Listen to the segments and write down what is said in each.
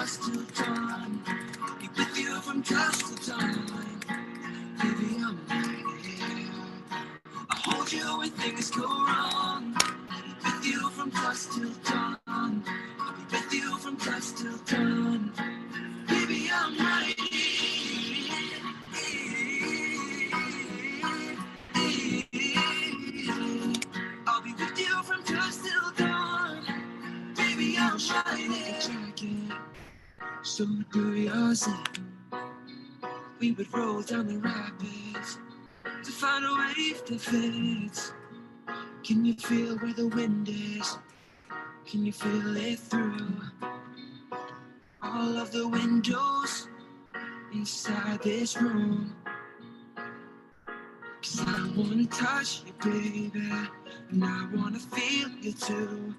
dusk till dawn. Be with you from dusk till dawn. Baby, I'm right here. I'll hold you when things go wrong. I'll be with you from dusk till dawn. I'll be with you from dusk till dawn. Baby, I'm right here. I'll be with you from dusk till dawn. Baby, I'm right here. So do yours. We would roll down the rapids to find a wave that fits. Can you feel where the wind is? Can you feel it through all of the windows inside this room? 'Cause I wanna touch you, baby, and I wanna feel you too.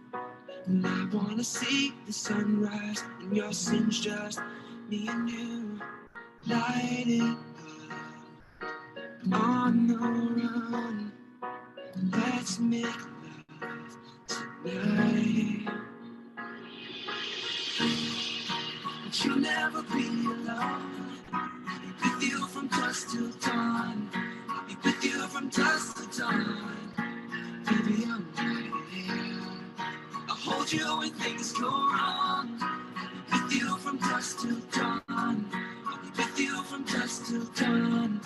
And I wanna see the sunrise and your sins, just me and you. Light it up on the run. Let's make love tonight. But you'll never be alone. I'll be with you from dusk till dawn. I'll be with you from dusk till dawn. Baby, I'm right here. I'll hold you when things go wrong. I'll be with you from dusk till dawn. I'll be with you from dusk till dawn.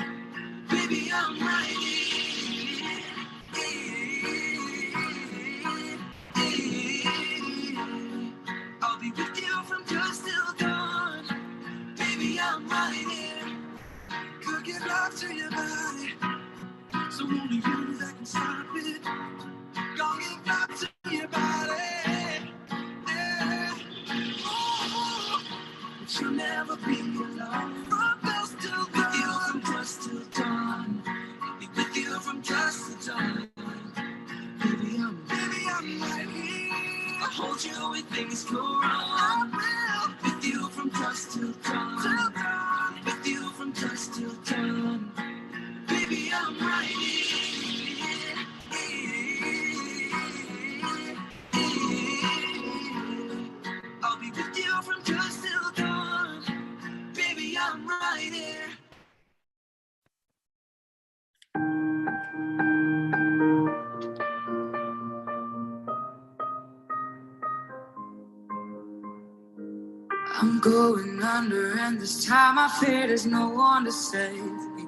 Baby, I'm right here. I'll be with you from dusk till dawn. Baby, I'm right here. Could give love to your body, so only you that can stop it. Gonna give love to your body, yeah. Oh, but you'll never be alone. From dusk till dawn. With you from dusk till dawn. I'll be with you from dusk till dawn. Baby, I'm right here. I'll hold you when things go wrong. I will. With you from dusk till dawn. With you from dusk till dawn. Baby, I'm right here. I'll be with you from dusk till dawn. Baby, I'm right here. I'm going under, and this time I fear there's no one to save me.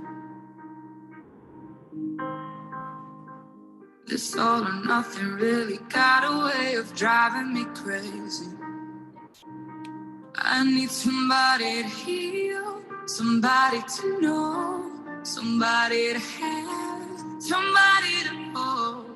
This all or nothing really got a way of driving me crazy. I need somebody to heal, somebody to know, somebody to have, somebody to hold.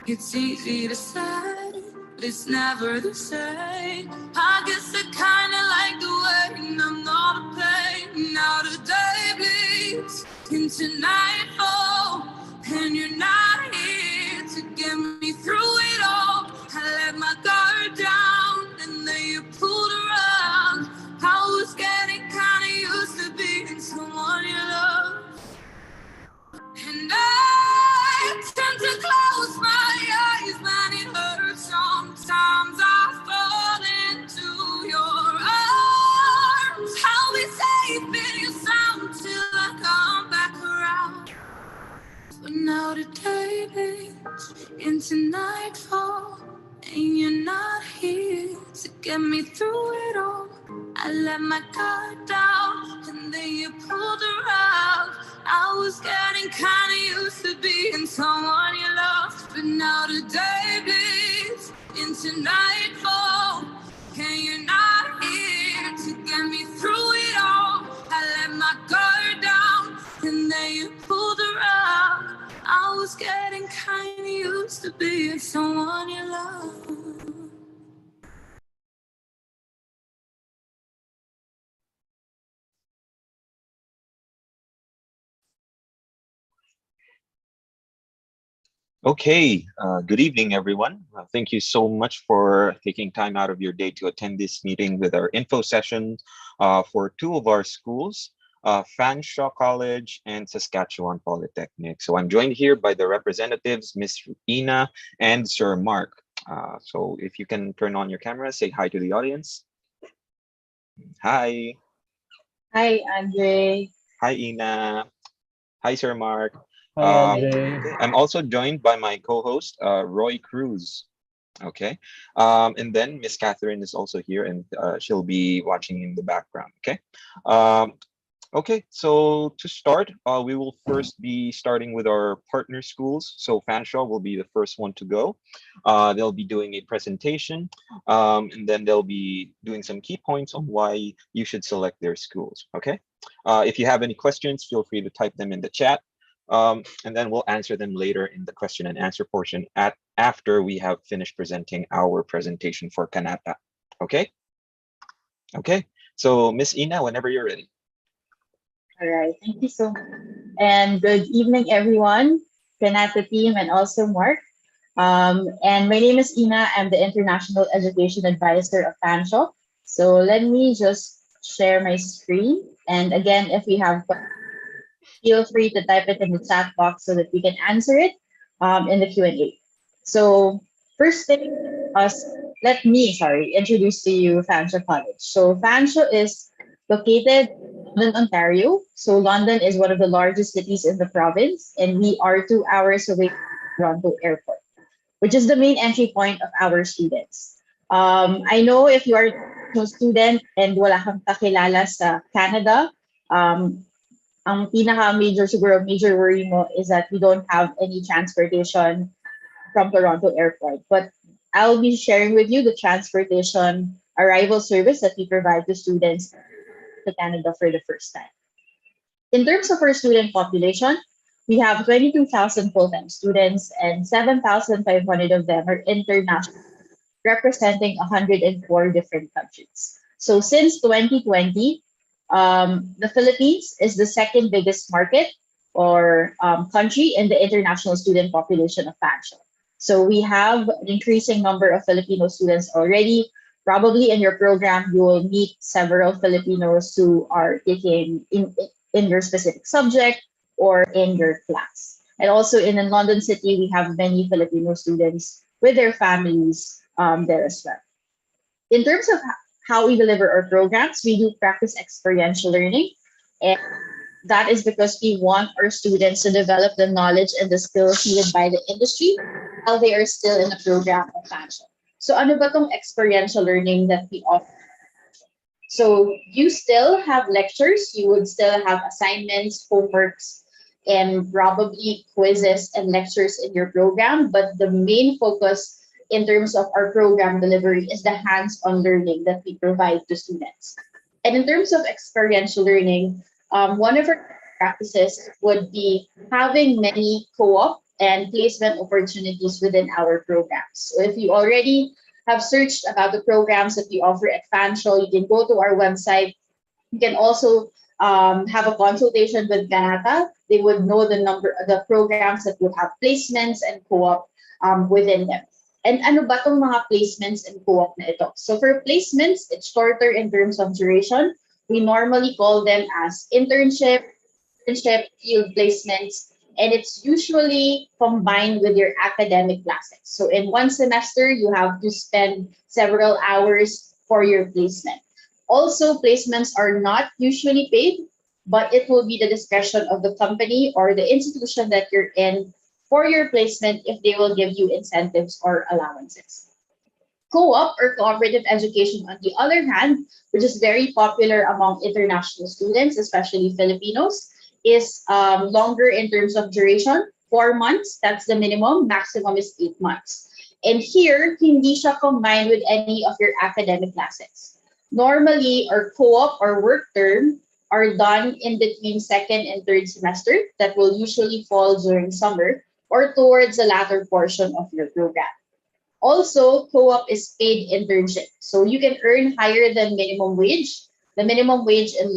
It's easy to say, but it's never the same. I guess I kinda like the way I'm not a pain. Now the day bleeds into nightfall, and you're not here to get me through it all. I let my guard down, and then you pulled around. I was getting kinda used to being someone you love, and I tend to close my eyes when it hurts. Sometimes I fall into your arms. I'll be safe in your sound till I come back around. But now the day bleeds into nightfall, and you're not here to get me through it all. I let my guard down, and then you pulled around. I was getting kinda used to being someone you loved, but now the day bleeds into nightfall, and you're not here to get me through it all. I let my guard down, and then you pulled around. I was getting kinda used to being someone you love. Okay, good evening, everyone. Thank you so much for taking time out of your day to attend this meeting with our info session for two of our schools, Fanshawe College and Saskatchewan Polytechnic. So I'm joined here by the representatives, Ms. Ina and Sir Mark. So if you can turn on your camera, say hi to the audience. Hi. Hi, Andre. Hi, Ina. Hi, Sir Mark. Hi, Andre. Okay, I'm also joined by my co-host, Roy Cruz. Okay, and then Miss Catherine is also here, and she'll be watching in the background. Okay, um, okay. So to start, we will first be starting with our partner schools. So Fanshawe will be the first one to go. They'll be doing a presentation, and then they'll be doing some key points on why you should select their schools. Okay. If you have any questions, feel free to type them in the chat. And then we'll answer them later in the question and answer portion after we have finished presenting our presentation for Kanata. Okay? Okay. So Miss Ina, whenever you're ready. All right, thank you so much. And good evening, everyone, Kanata team, and also Mark. And my name is Ina. I'm the International Education Advisor of Fanshawe. So let me just share my screen. And again, if you have questions, feel free to type it in the chat box so that we can answer it in the Q&A. So first thing, us let me introduce to you Fanshawe College. So Fanshawe is located in London, Ontario. So London is one of the largest cities in the province, and we are 2 hours away from Toronto Airport, which is the main entry point of our students. I know if you are a student and wala kang kakilala sa Canada, ang pinaka-major siguro, major worry mo is that we don't have any transportation from Toronto Airport. But I'll be sharing with you the transportation arrival service that we provide to students to Canada for the first time. In terms of our student population, we have 22,000 full-time students and 7,500 of them are international, representing 104 different countries. So since 2020, the Philippines is the second biggest market or country in the international student population of Fanshawe. So we have an increasing number of Filipino students already. Probably in your program, you will meet several Filipinos who are taking in your specific subject or in your class. And also in London City, we have many Filipino students with their families there as well. In terms of how we deliver our programs, we do practice experiential learning. And that is because we want our students to develop the knowledge and the skills needed by the industry while they are still in the program of fashion. So ano ba tong experiential learning that we offer? So you still have lectures, you would still have assignments, homeworks, and probably quizzes and lectures in your program, but the main focus in terms of our program delivery is the hands-on learning that we provide to students. And in terms of experiential learning, one of our practices would be having many co-op and placement opportunities within our programs. So if you already have searched about the programs that we offer at Fanshawe, you can go to our website. You can also have a consultation with Kanata. They would know the programs that would have placements and co-op within them. And ano ba tong mga placements and co-op na ito? So for placements, it's shorter in terms of duration. We normally call them as internship, field placements, and it's usually combined with your academic classes. So in one semester, you have to spend several hours for your placement. Also, placements are not usually paid, but it will be the discretion of the company or the institution that you're in for your placement if they will give you incentives or allowances. Co-op or cooperative education, on the other hand, which is very popular among international students, especially Filipinos, is longer in terms of duration, 4 months. That's the minimum. Maximum is 8 months. And here, hindi siya combined with any of your academic classes. Normally, our co-op or work term are done in between second and third semester that will usually fall during summer or towards the latter portion of your program. Also, co-op is paid internship. So you can earn higher than minimum wage. The minimum wage in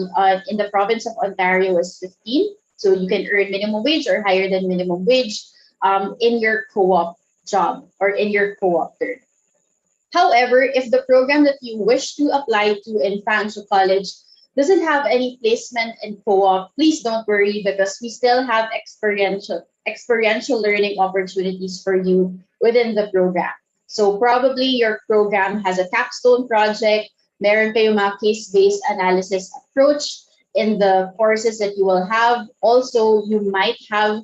the province of Ontario is 15. So you can earn minimum wage or higher than minimum wage in your co-op job or in your co-op term. However, if the program that you wish to apply to in Fanshawe College doesn't have any placement in co-op, please don't worry because we still have experiential learning opportunities for you within the program. So probably your program has a capstone project, Meron kayong mga case-based analysis approach in the courses that you will have. Also, you might have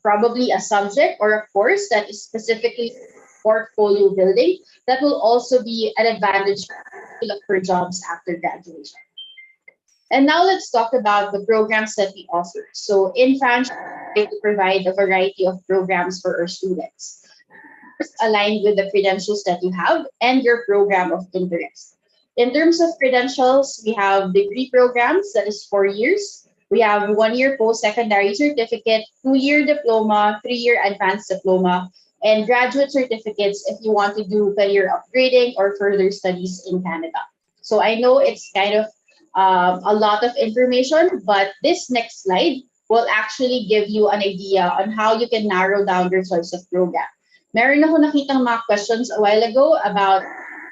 probably a subject or a course that is specifically portfolio building that will also be an advantage to look for jobs after graduation. And now let's talk about the programs that we offer. So in Fanshawe, we provide a variety of programs for our students, aligned with the credentials that you have and your program of interest. In terms of credentials, we have degree programs, that is 4 years. We have 1-year post-secondary certificate, 2-year diploma, 3-year advanced diploma, and graduate certificates if you want to do career upgrading or further studies in Canada. So I know it's kind of a lot of information, but this next slide will actually give you an idea on how you can narrow down your choice of program. Meron ako nakitang mga questions a while ago about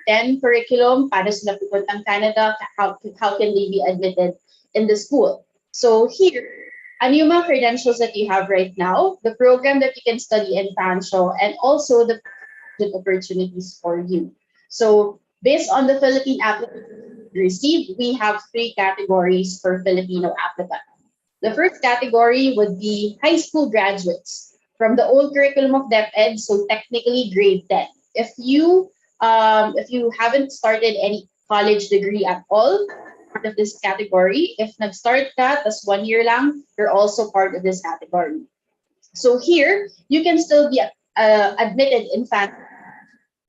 10 curriculum, paano sila pupuntang Canada, how can they be admitted in the school. So here, ano yung mga credentials that you have right now, the program that you can study in Fanshawe, and also the opportunities for you. So based on the Philippine applicants received, we have 3 categories for Filipino applicants. The first category would be high school graduates from the old curriculum of DepEd, so technically grade 10. If you haven't started any college degree at all, part of this category. If nag-start ka, tas 1 year lang, you're also part of this category. So here, you can still be admitted in fact,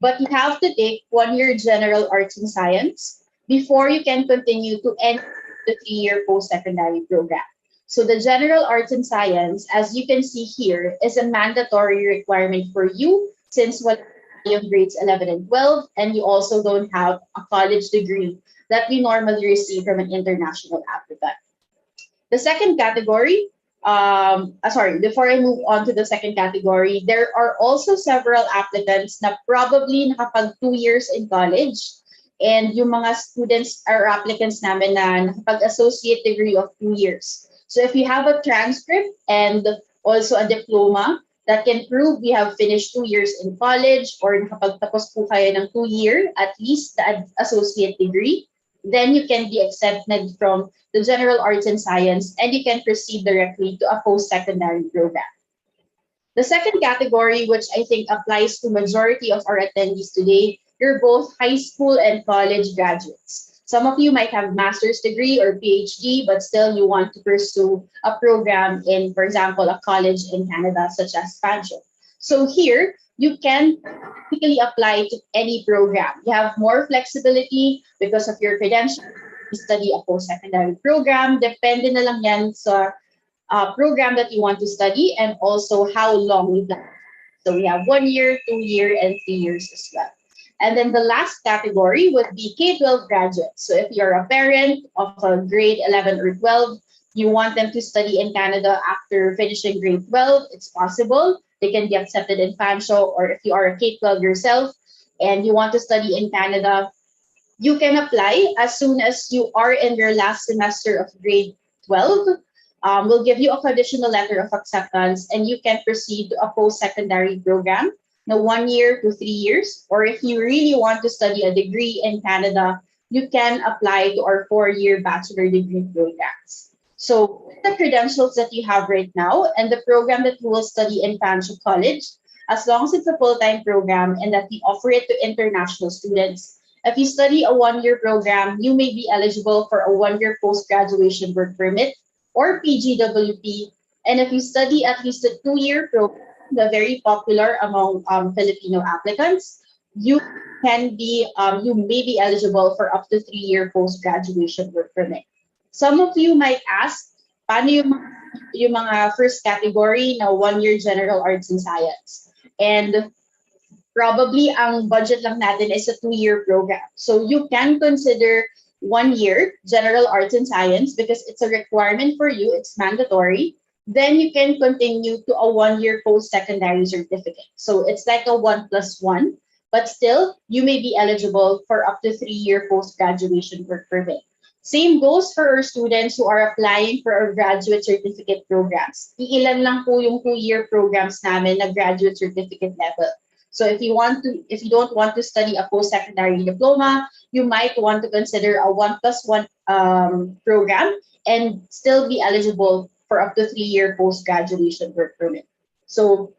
but you have to take 1 year general arts and science before you can continue to enter the 3-year post-secondary program. So the general arts and science, as you can see here, is a mandatory requirement for you since what you have grades 11 and 12, and you also don't have a college degree that we normally receive from an international applicant. The second category, before I move on to the second category, there are also several applicants na probably nakapag 2 years in college, and yung mga students or applicants namin na nakapag-associate degree of 2 years. So if you have a transcript and also a diploma that can prove we have finished 2 years in college or nakapagtapos po kayo ng 2 year, at least the associate degree, then you can be accepted from the general arts and science and you can proceed directly to a post-secondary program. The second category, which I think applies to majority of our attendees today, you're both high school and college graduates. Some of you might have master's degree or PhD, but still you want to pursue a program in, for example, a college in Canada, such as Fanshawe. So here, you can technically apply to any program. You have more flexibility because of your credentials. You study a post-secondary program. Depende na lang yan sa program that you want to study and also how long you plan. So we have 1 year, 2 year, and 3 years as well. And then the last category would be K-12 graduates. So if you're a parent of a grade 11 or 12, you want them to study in Canada after finishing grade 12, it's possible. They can be accepted in Fanshawe, or if you are a K-12 yourself and you want to study in Canada, you can apply as soon as you are in your last semester of grade 12. We'll give you a conditional letter of acceptance and you can proceed to a post-secondary program. Now 1 year to 3 years, or if you really want to study a degree in Canada, you can apply to our 4-year bachelor degree programs. So with the credentials that you have right now and the program that you will study in Fanshawe College, as long as it's a full-time program and that we offer it to international students, if you study a 1-year program, you may be eligible for a 1-year post-graduation work permit or PGWP. And if you study at least a 2-year program, the very popular among Filipino applicants, you may be eligible for up to 3-year post-graduation work permit. Some of you might ask, paano yung mga first category na 1-year general arts and science? And probably ang budget lang natin is a 2-year program. So you can consider 1 year general arts and science because it's a requirement for you, it's mandatory. Then you can continue to a 1-year post-secondary certificate. So it's like a 1+1, but still you may be eligible for up to 3-year post-graduation work permit. Same goes for our students who are applying for our graduate certificate programs. Iilan lang po yung 2-year programs namin na graduate certificate level. So if you don't want to study a post-secondary diploma, you might want to consider a 1+1 program and still be eligible for up to 3-year post-graduation work permit. So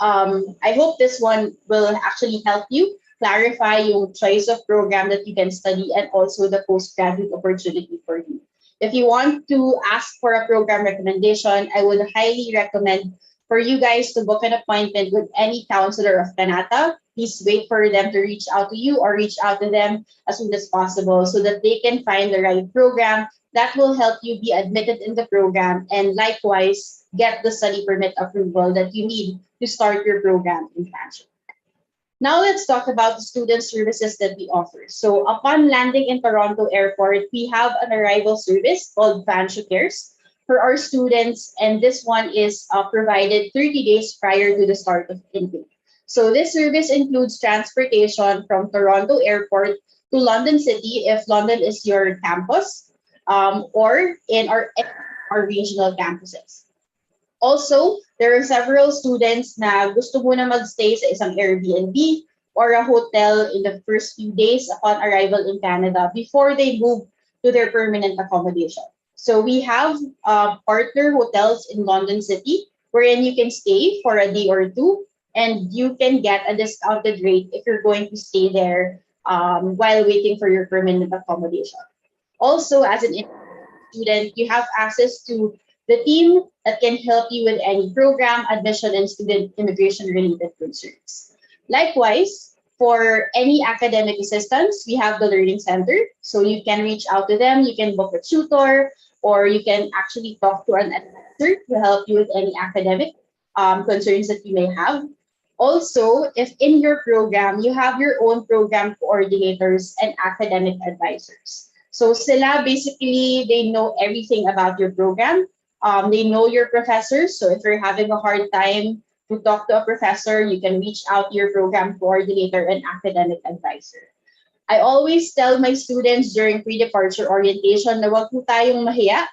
I hope this one will actually help you clarify your choice of program that you can study and also the postgraduate opportunity for you. If you want to ask for a program recommendation, I would highly recommend for you guys to book an appointment with any counselor of Kanata. Please wait for them to reach out to you or reach out to them as soon as possible so that they can find the right program that will help you be admitted in the program and likewise get the study permit approval that you need to start your program in Fanshawe. Now let's talk about the student services that we offer. So upon landing in Toronto Airport, we have an arrival service called Fanshawe Cares for our students, and this one is provided 30 days prior to the start of intake. So this service includes transportation from Toronto Airport to London City if London is your campus, or in our regional campuses. Also, there are several students na gusto muna magstay sa isang Airbnb or a hotel in the first few days upon arrival in Canada before they move to their permanent accommodation. So we have partner hotels in London City wherein you can stay for a day or two and you can get a discounted rate if you're going to stay there while waiting for your permanent accommodation. Also, as an student, you have access to the team that can help you with any program, admission, and student immigration related concerns. Likewise, for any academic assistance, we have the Learning Center. So you can reach out to them, you can book a tutor, or you can actually talk to an advisor to help you with any academic concerns that you may have. Also, if in your program, you have your own program coordinators and academic advisors. So sila basically, they know everything about your program. They know your professors. So if you're having a hard time to talk to a professor, you can reach out to your program coordinator and academic advisor. I always tell my students during pre-departure orientation na wag po tayong mahiya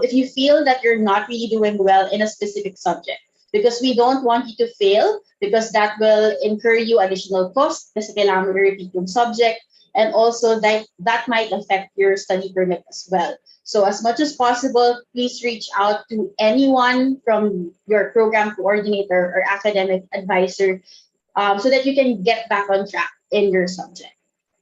if you feel that you're not really doing well in a specific subject, because we don't want you to fail because that will incur you additional cost kasi kailangan mo i-repeat yung subject, and also that might affect your study permit as well. So as much as possible, please reach out to anyone from your program coordinator or academic advisor so that you can get back on track in your subject.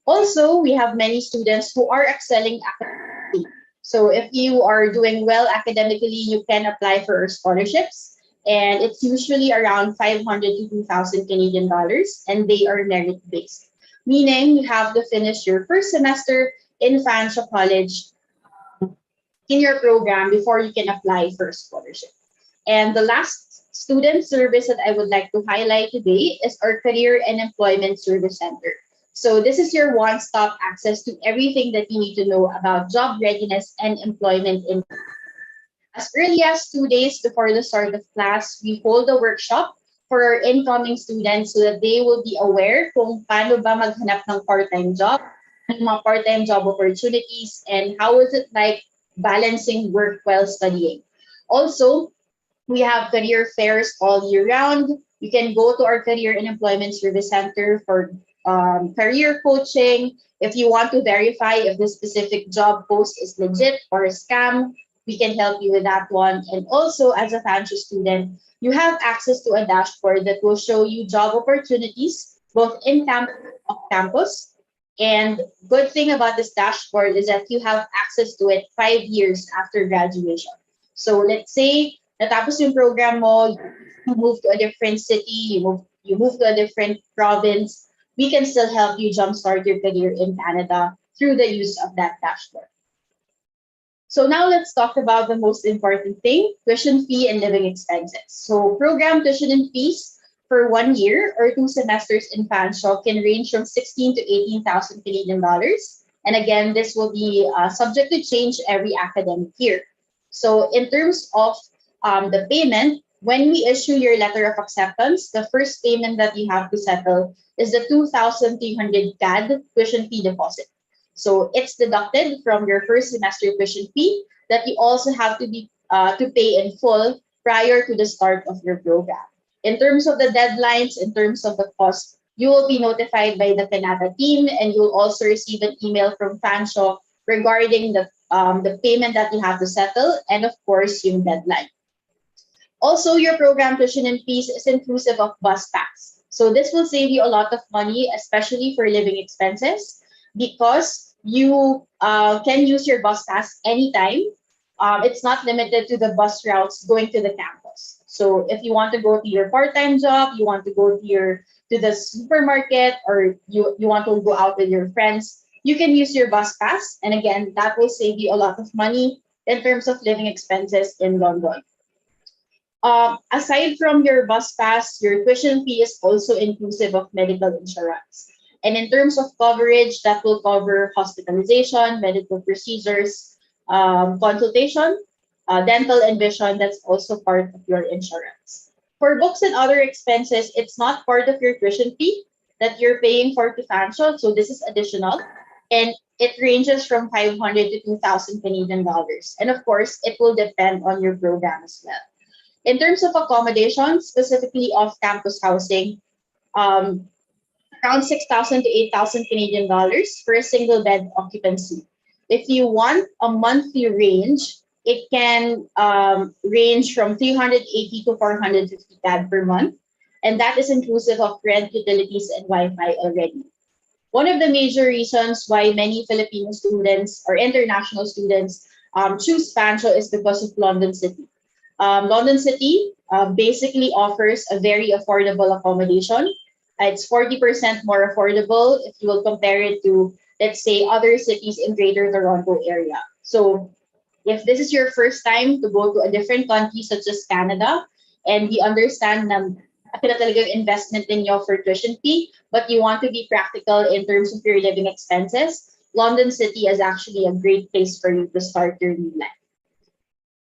Also, we have many students who are excelling academically. So if you are doing well academically, you can apply for scholarships. And it's usually around 500 to 2,000 Canadian dollars, and they are merit-based. Meaning you have to finish your first semester in Fanshawe College in your program before you can apply for a scholarship. And the last student service that I would like to highlight today is our Career and Employment Service Center. So this is your one-stop access to everything that you need to know about job readiness and employment in. As early as 2 days before the start of class, we hold a workshop for our incoming students so that they will be aware kung paano ba maghanap ng part-time job, ng mga part-time job opportunities, and how is it like balancing work while studying. Also, we have career fairs all year round. You can go to our Career and Employment Service Center for career coaching. If you want to verify if the specific job post is legit or a scam, we can help you with that one. And also, as a Fanshawe student, you have access to a dashboard that will show you job opportunities, both in campus and off campus. And good thing about this dashboard is that you have access to it 5 years after graduation. So let's say natapos yung program mo, you move to a different city, you move to a different province, we can still help you jumpstart your career in Canada through the use of that dashboard. So now let's talk about the most important thing, tuition fee and living expenses. So program tuition and fees for 1 year or 2 semesters in Fanshawe can range from 16 to 18,000 Canadian dollars. And again, this will be subject to change every academic year. So in terms of the payment, when we issue your letter of acceptance, the first payment that you have to settle is the 2,300 CAD tuition fee deposit. So it's deducted from your first semester tuition fee that you also have to pay in full prior to the start of your program. In terms of the deadlines, in terms of the cost, you will be notified by the Kanata team, and you will also receive an email from Fanshawe regarding the payment that you have to settle, and of course, yung deadline. Also, your program tuition and fees is inclusive of bus pass. So this will save you a lot of money, especially for living expenses, because you can use your bus pass anytime. It's not limited to the bus routes going to the campus. So if you want to go to your part-time job, you want to go to the supermarket, or you want to go out with your friends, you can use your bus pass. And again, that will save you a lot of money in terms of living expenses in London. Aside from your bus pass, your tuition fee is also inclusive of medical insurance. And in terms of coverage, that will cover hospitalization, medical procedures, consultation, dental and vision. That's also part of your insurance. For books and other expenses, it's not part of your tuition fee that you're paying for to Fanshawe. So this is additional. And it ranges from 500 to 2,000 Canadian dollars. And of course, it will depend on your program as well. In terms of accommodation, specifically off-campus housing, around 6,000 to 8,000 Canadian dollars for a single bed occupancy. If you want a monthly range, it can range from 380 to 450 CAD per month, and that is inclusive of rent, utilities, and Wi-Fi already. One of the major reasons why many Filipino students or international students choose Fanshawe is because of London City. London City basically offers a very affordable accommodation. It's 40% more affordable if you will compare it to, let's say, other cities in Greater Toronto area. So if this is your first time to go to a different country such as Canada, and we understand na talagang investment ninyo for tuition fee, but you want to be practical in terms of your living expenses, London City is actually a great place for you to start your new life.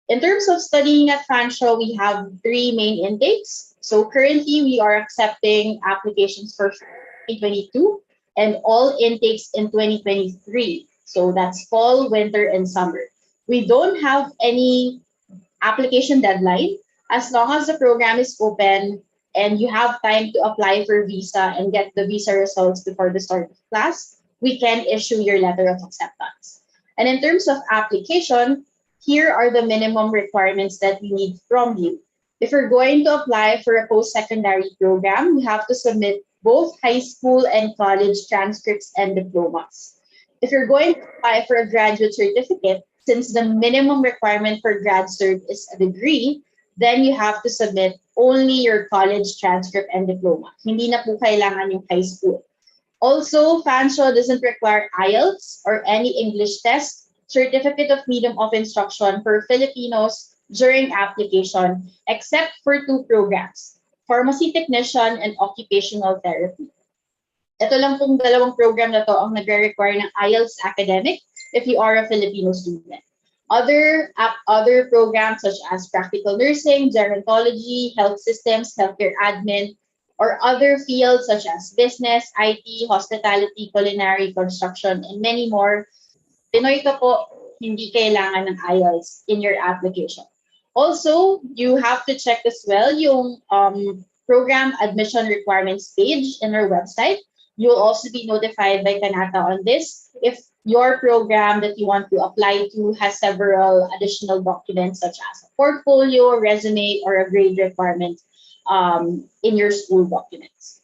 In terms of studying at Fanshawe, we have three main intakes. So currently, we are accepting applications for 2022 and all intakes in 2023. So that's fall, winter, and summer. We don't have any application deadline. As long as the program is open and you have time to apply for visa and get the visa results before the start of class, we can issue your letter of acceptance. And in terms of application, here are the minimum requirements that we need from you. If you're going to apply for a post-secondary program, you have to submit both high school and college transcripts and diplomas. If you're going to apply for a graduate certificate, since the minimum requirement for grad cert is a degree, then you have to submit only your college transcript and diploma. Hindi na po kailangan yung high school. Also, Fanshawe doesn't require IELTS or any English test, certificate of medium of instruction for Filipinos during application, except for two programs, pharmacy technician and occupational therapy. Ito lang pong dalawang program na to ang nagre-require ng IELTS academic if you are a Filipino student. Other programs such as practical nursing, gerontology, health systems, healthcare admin, or other fields such as business, IT, hospitality, culinary, construction, and many more, Pinoy ka po, hindi kailangan ng IELTS in your application. Also, you have to check as well yung program admission requirements page in our website. You will also be notified by Kanata on this if your program that you want to apply to has several additional documents such as a portfolio, resume, or a grade requirement in your school documents.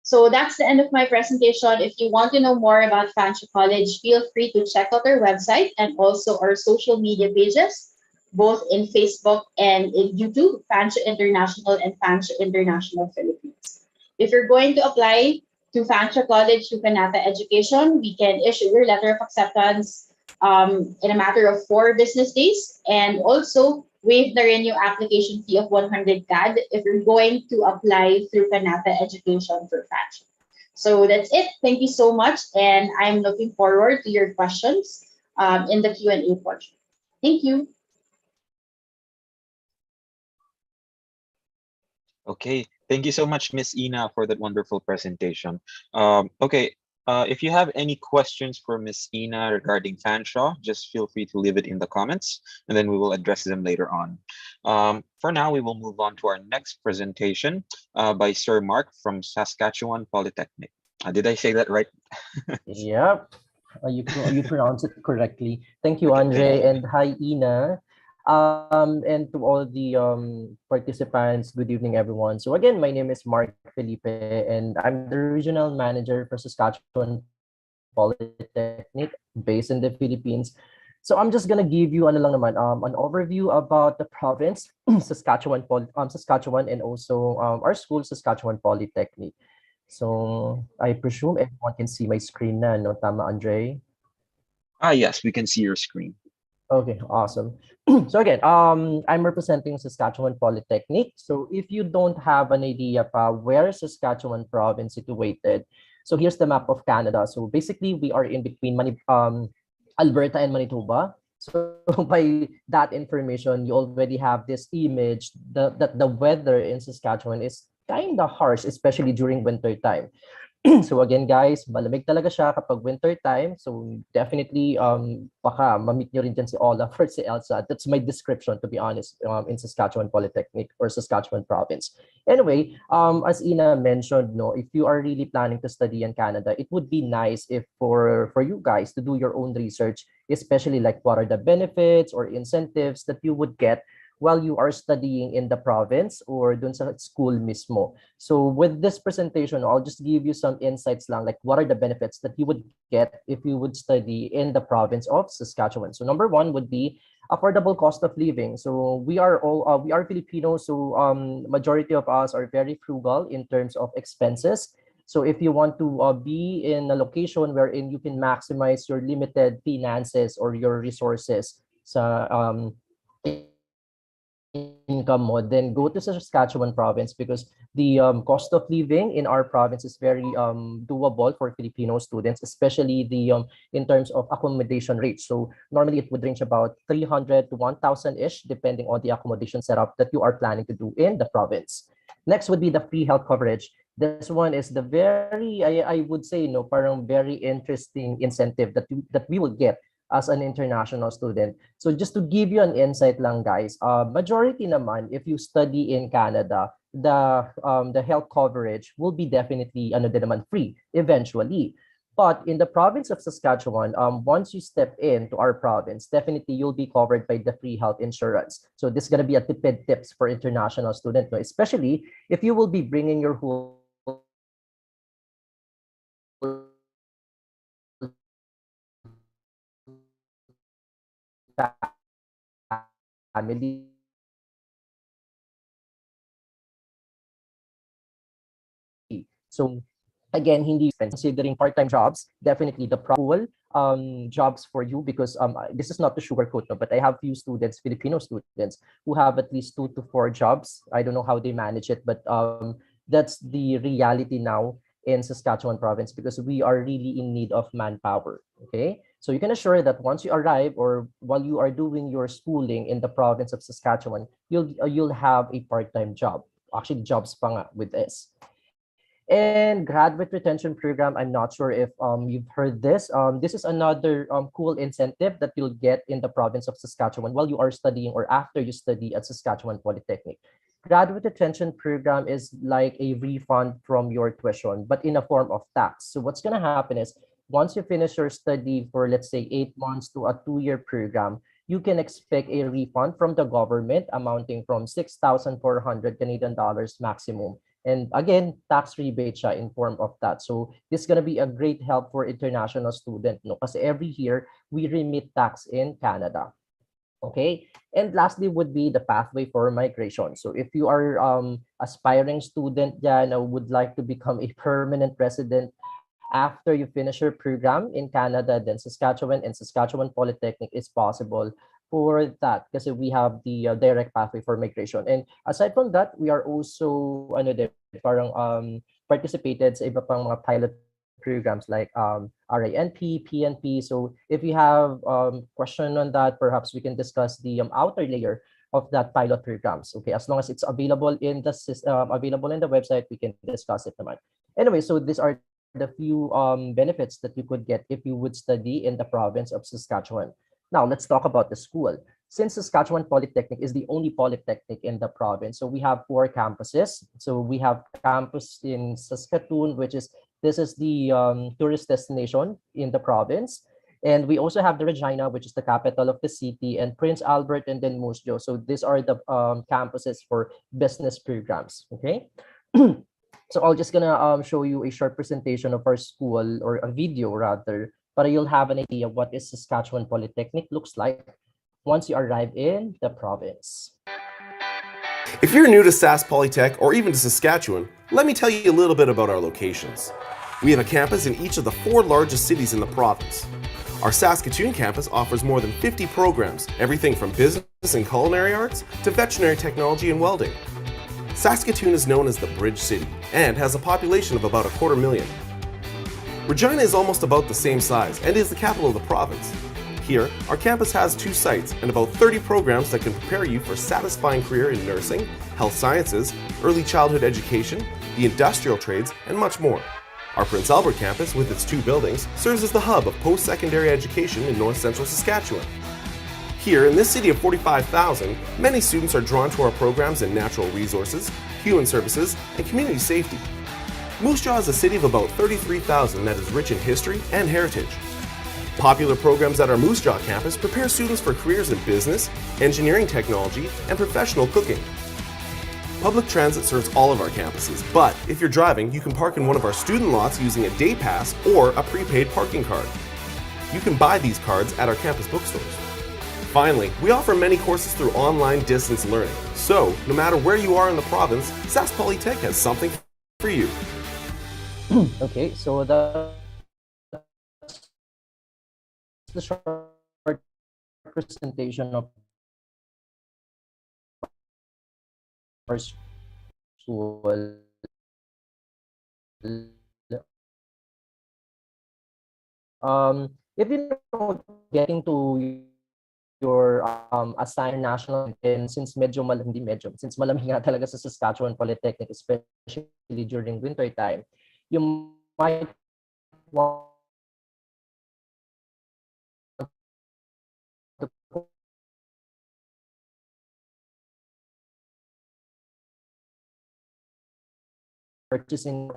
So that's the end of my presentation. If you want to know more about Fanshawe College, feel free to check out our website and also our social media pages, both in Facebook and in YouTube, Fanshawe International and Fanshawe International Philippines. If you're going to apply to Fanshawe College through Kanata Education, we can issue your letter of acceptance in a matter of 4 business days, and also waive na rin yung application fee of 100 CAD if you're going to apply through Kanata Education for Fanshawe. So that's it. Thank you so much, and I'm looking forward to your questions in the Q&A portion. Thank you. Okay, thank you so much, Miss Ina, for that wonderful presentation. Okay, If you have any questions for Miss Ina regarding Fanshawe, just feel free to leave it in the comments, and then we will address them later on. For now, we will move on to our next presentation by Sir Mark from Saskatchewan Polytechnic. Did I say that right? Yep, you pronounce it correctly. Thank you, Okay, thank Andre, you. and hi, Ina. And to all the participants, good evening, everyone. So again, my name is Mark Felipe, and I'm the regional manager for Saskatchewan Polytechnic, based in the Philippines. So I'm just gonna give you an overview about the province, Saskatchewan, and also our school, Saskatchewan Polytechnic. So I presume everyone can see my screen na, no? Tama, Andre? Yes, we can see your screen. Okay, awesome. So again, I'm representing Saskatchewan Polytechnic. So if you don't have an idea pa where Saskatchewan province situated, so here's the map of Canada. So basically, we are in between Alberta and Manitoba. So by that information, you already have this image that the weather in Saskatchewan is kind of harsh, especially during winter time. So again, guys, malamig talaga siya kapag winter time. So definitely baka ma-meet nyo rin dyan si Olaf or si Elsa. That's my description, to be honest, in Saskatchewan Polytechnic or Saskatchewan province. Anyway, as Ina mentioned, no, if you are really planning to study in Canada, it would be nice if for you guys to do your own research, especially like what are the benefits or incentives that you would get while you are studying in the province or dun sa school mismo. So with this presentation, I'll just give you some insights lang, like what are the benefits that you would get if you would study in the province of Saskatchewan. So number one would be affordable cost of living. So we are Filipinos, so majority of us are very frugal in terms of expenses. So if you want to be in a location wherein you can maximize your limited finances or your resources sa income mo, then go to Saskatchewan province because the cost of living in our province is very doable for Filipino students, especially the in terms of accommodation rates. So normally it would range about 300 to 1,000-ish, depending on the accommodation setup that you are planning to do in the province. Next would be the free health coverage. This one is the very, I would say, no, parang very interesting incentive that we will get as an international student. So just to give you an insight lang, guys, majority naman, if you study in Canada, the health coverage will be definitely ano din naman free eventually. But in the province of Saskatchewan, once you step into our province, definitely you'll be covered by the free health insurance. So this is gonna be a tipid tips for international student, no? Especially if you will be bringing your whole family. So again, hindi considering part-time jobs, definitely the jobs for you because this is not to sugarcoat, no, but I have few students, Filipino students, who have at least 2 to 4 jobs. I don't know how they manage it, but that's the reality now in Saskatchewan province because we are really in need of manpower. Okay, so you can assure that once you arrive or while you are doing your schooling in the province of Saskatchewan, you'll have a part-time job. Actually, jobs pa nga with this. And graduate retention program, I'm not sure if you've heard this. This is another cool incentive that you'll get in the province of Saskatchewan while you are studying or after you study at Saskatchewan Polytechnic. Graduate retention program is like a refund from your tuition, but in a form of tax. So what's gonna happen is once you finish your study for let's say 8 months to a 2-year program, you can expect a refund from the government amounting from 6,400 Canadian dollars maximum. And again, tax rebate siya in form of that. So this is gonna be a great help for international student, no? Kasi every year we remit tax in Canada. Okay, and lastly would be the pathway for migration. So if you are aspiring student dyan would like to become a permanent resident after you finish your program in Canada, then Saskatchewan and Saskatchewan Polytechnic is possible for that because we have the direct pathway for migration. And aside from that, we are also ano din, parang participated sa iba pang mga pilot programs like RINP, PNP. So if you have question on that, perhaps we can discuss the outer layer of that pilot programs. Okay, as long as it's available in the website, we can discuss it naman. Anyway, so these are the the few benefits that you could get if you would study in the province of Saskatchewan. Now, let's talk about the school. Since Saskatchewan Polytechnic is the only polytechnic in the province, so we have 4 campuses. So we have campus in Saskatoon, which is this is the tourist destination in the province. And we also have the Regina, which is the capital of the city, and Prince Albert, and then Moose Jaw. So these are the campuses for business programs. Okay. So I'm just gonna show you a short presentation of our school, or a video rather, but you'll have an idea what is Saskatchewan Polytechnic looks like once you arrive in the province. If you're new to Sask Polytech or even to Saskatchewan, let me tell you a little bit about our locations. We have a campus in each of the 4 largest cities in the province. Our Saskatoon campus offers more than 50 programs, everything from business and culinary arts to veterinary technology and welding. Saskatoon is known as the Bridge City and has a population of about 250,000. Regina is almost about the same size and is the capital of the province. Here, our campus has 2 sites and about 30 programs that can prepare you for a satisfying career in nursing, health sciences, early childhood education, the industrial trades, and much more. Our Prince Albert campus, with its 2 buildings, serves as the hub of post-secondary education in north central Saskatchewan. Here, in this city of 45,000, many students are drawn to our programs in natural resources, human services, and community safety. Moose Jaw is a city of about 33,000 that is rich in history and heritage. Popular programs at our Moose Jaw campus prepare students for careers in business, engineering technology, and professional cooking. Public transit serves all of our campuses, but if you're driving, you can park in one of our student lots using a day pass or a prepaid parking card. You can buy these cards at our campus bookstores. Finally, we offer many courses through online distance learning, so no matter where you are in the province, Sask Polytech has something for you. Okay, so the short presentation of our school. If you know, getting to your assigned national, and since since malamig nga talaga sa Saskatchewan Polytechnic, especially during winter time, you might want to purchasing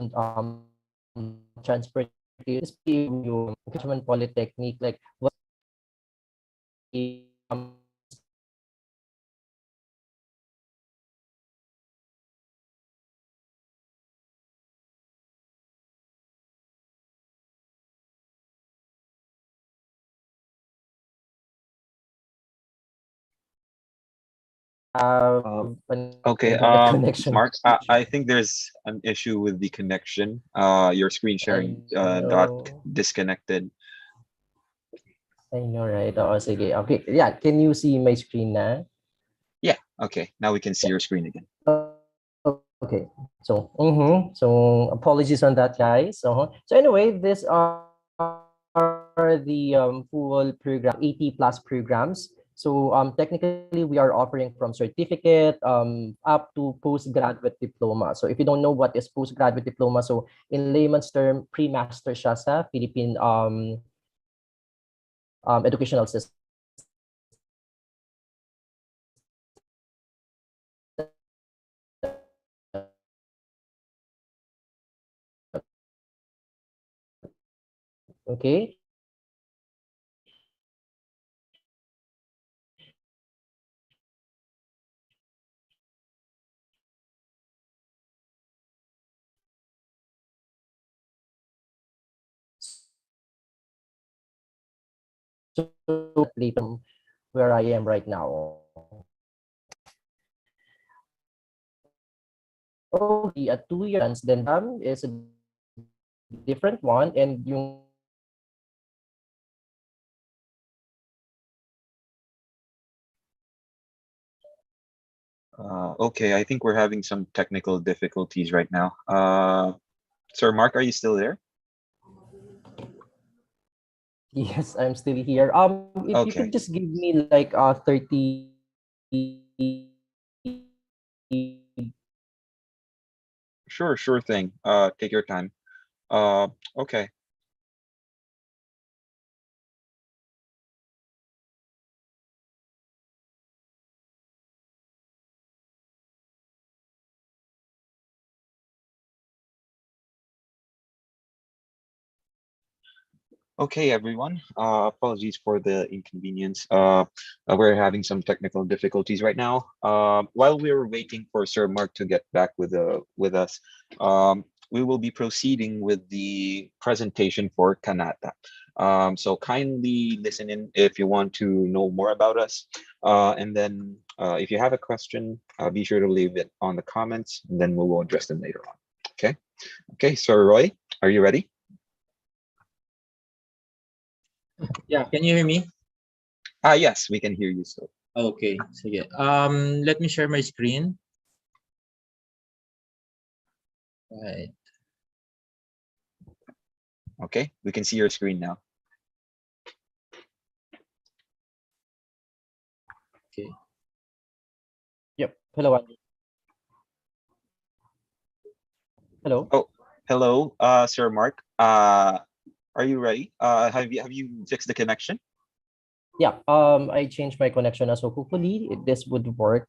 transportation, yung Saskatchewan Polytechnic, like what have an Okay, internet connection Mark, I, issue. I think there's an issue with the connection. Your screen I sharing got know. disconnected. I know, right? Oo, sige. Okay, yeah. Can you see my screen na? Yeah, okay. Now we can see your screen again. Okay. So apologies on that, guys. So anyway, this are the full program, 80 plus programs. So technically, we are offering from certificate up to postgraduate diploma. So if you don't know what is postgraduate diploma, so in layman's term, pre-master siya sa Philippine educational system. Okay. So later where I am right now. Oh, the 2 year then is a different one, and yung Okay, I think we're having some technical difficulties right now. Sir Mark, are you still there? yes, I'm still here. If you Okay, could just give me like 30 sure thing. Take your time. Okay. Okay, everyone. Apologies for the inconvenience. We're having some technical difficulties right now. While we're waiting for Sir Mark to get back with us, we will be proceeding with the presentation for Kanata. So kindly listen in if you want to know more about us. And then if you have a question, be sure to leave it on the comments, and then we will address them later on. Okay. Okay, Sir Roy, are you ready? Yeah, can you hear me? Yes, we can hear you still. Okay, sige. Let me share my screen. Right. Okay, we can see your screen now. Okay. Yep. Hello, Andy. Hello. Oh, hello, Sir Mark. Are you ready? Have you fixed the connection? Yeah, I changed my connection now, so hopefully this would work.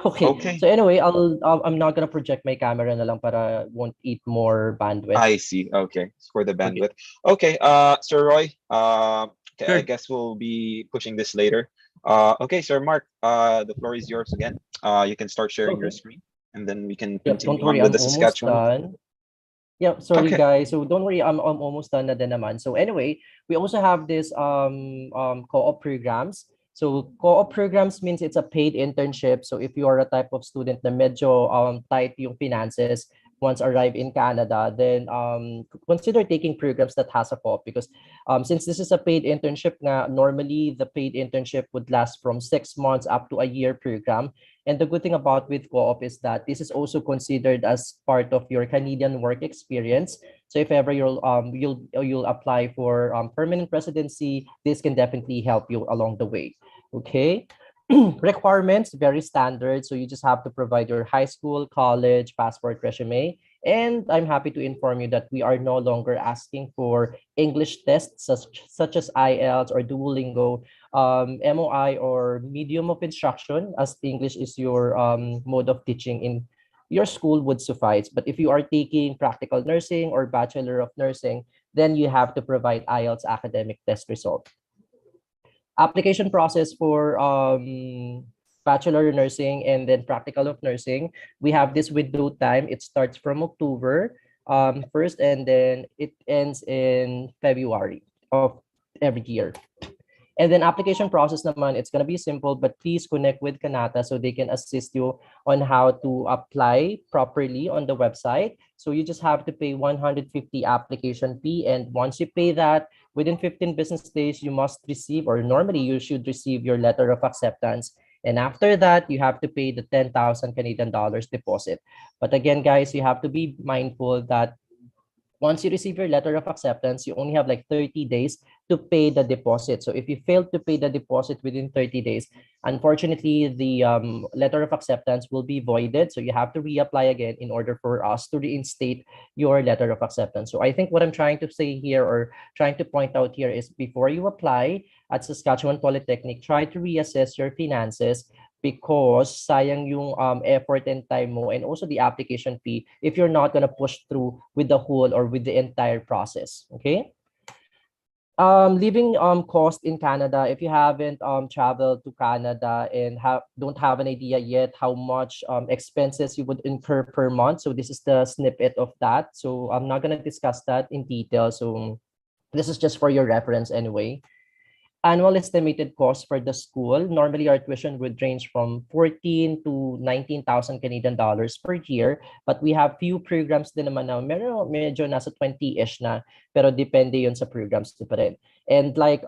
Okay. Okay. So anyway, I'm not gonna project my camera na lang para won't eat more bandwidth. I see. Okay, for the Okay. bandwidth. Okay, Sir Roy. Okay, I Sure. guess we'll be pushing this later. Okay, Sir Mark. The floor is yours again. You can start sharing your Okay. screen, and then we can Yep, continue don't on worry, with I'm the almost Saskatchewan. done. Yep, sorry Okay. guys. So don't worry, I'm almost done na din naman. So anyway, we also have this co-op programs. So co-op programs means it's a paid internship. So if you are a type of student na medyo tight yung finances once arrive in Canada, then consider taking programs that has a co-op, because since this is a paid internship nga, normally the paid internship would last from 6 months up to a year program. And the good thing about with co-op is that this is also considered as part of your Canadian work experience. So if ever you'll apply for permanent residency, this can definitely help you along the way. Okay. Requirements, very standard. So you just have to provide your high school, college, passport, resume. And I'm happy to inform you that we are no longer asking for English tests such as IELTS or Duolingo, MOI or medium of instruction, as English is your mode of teaching in your school, would suffice. But if you are taking practical nursing or Bachelor of Nursing, then you have to provide IELTS academic test result. Application process for Bachelor of Nursing and then Practical of Nursing, we have this window time. It starts from October 1st, and then it ends in February of every year. And then application process naman, it's gonna be simple, but please connect with Kanata so they can assist you on how to apply properly on the website. So you just have to pay 150 application fee, and once you pay that, within 15 business days, you must receive, or normally you should receive, your letter of acceptance. And after that, you have to pay the 10,000 Canadian dollars deposit. But again, guys, you have to be mindful that once you receive your letter of acceptance, you only have like 30 days to pay the deposit. So if you fail to pay the deposit within 30 days, unfortunately, the letter of acceptance will be voided. So you have to reapply again in order for us to reinstate your letter of acceptance. So I think what I'm trying to say here, or trying to point out here, is before you apply at Saskatchewan Polytechnic, try to reassess your finances, because sayang yung effort and time mo, and also the application fee, if you're not gonna push through with the whole or with the entire process. Okay. Living cost in Canada. If you haven't traveled to Canada and don't have an idea yet how much expenses you would incur per month, so this is the snippet of that. So I'm not gonna discuss that in detail. So this is just for your reference anyway. Annual estimated cost for the school. Normally, our tuition would range from 14 to 19,000 Canadian dollars per year. But we have few programs din naman na medyo nasa 20-ish na. Pero depende yun sa programs pa rin. And like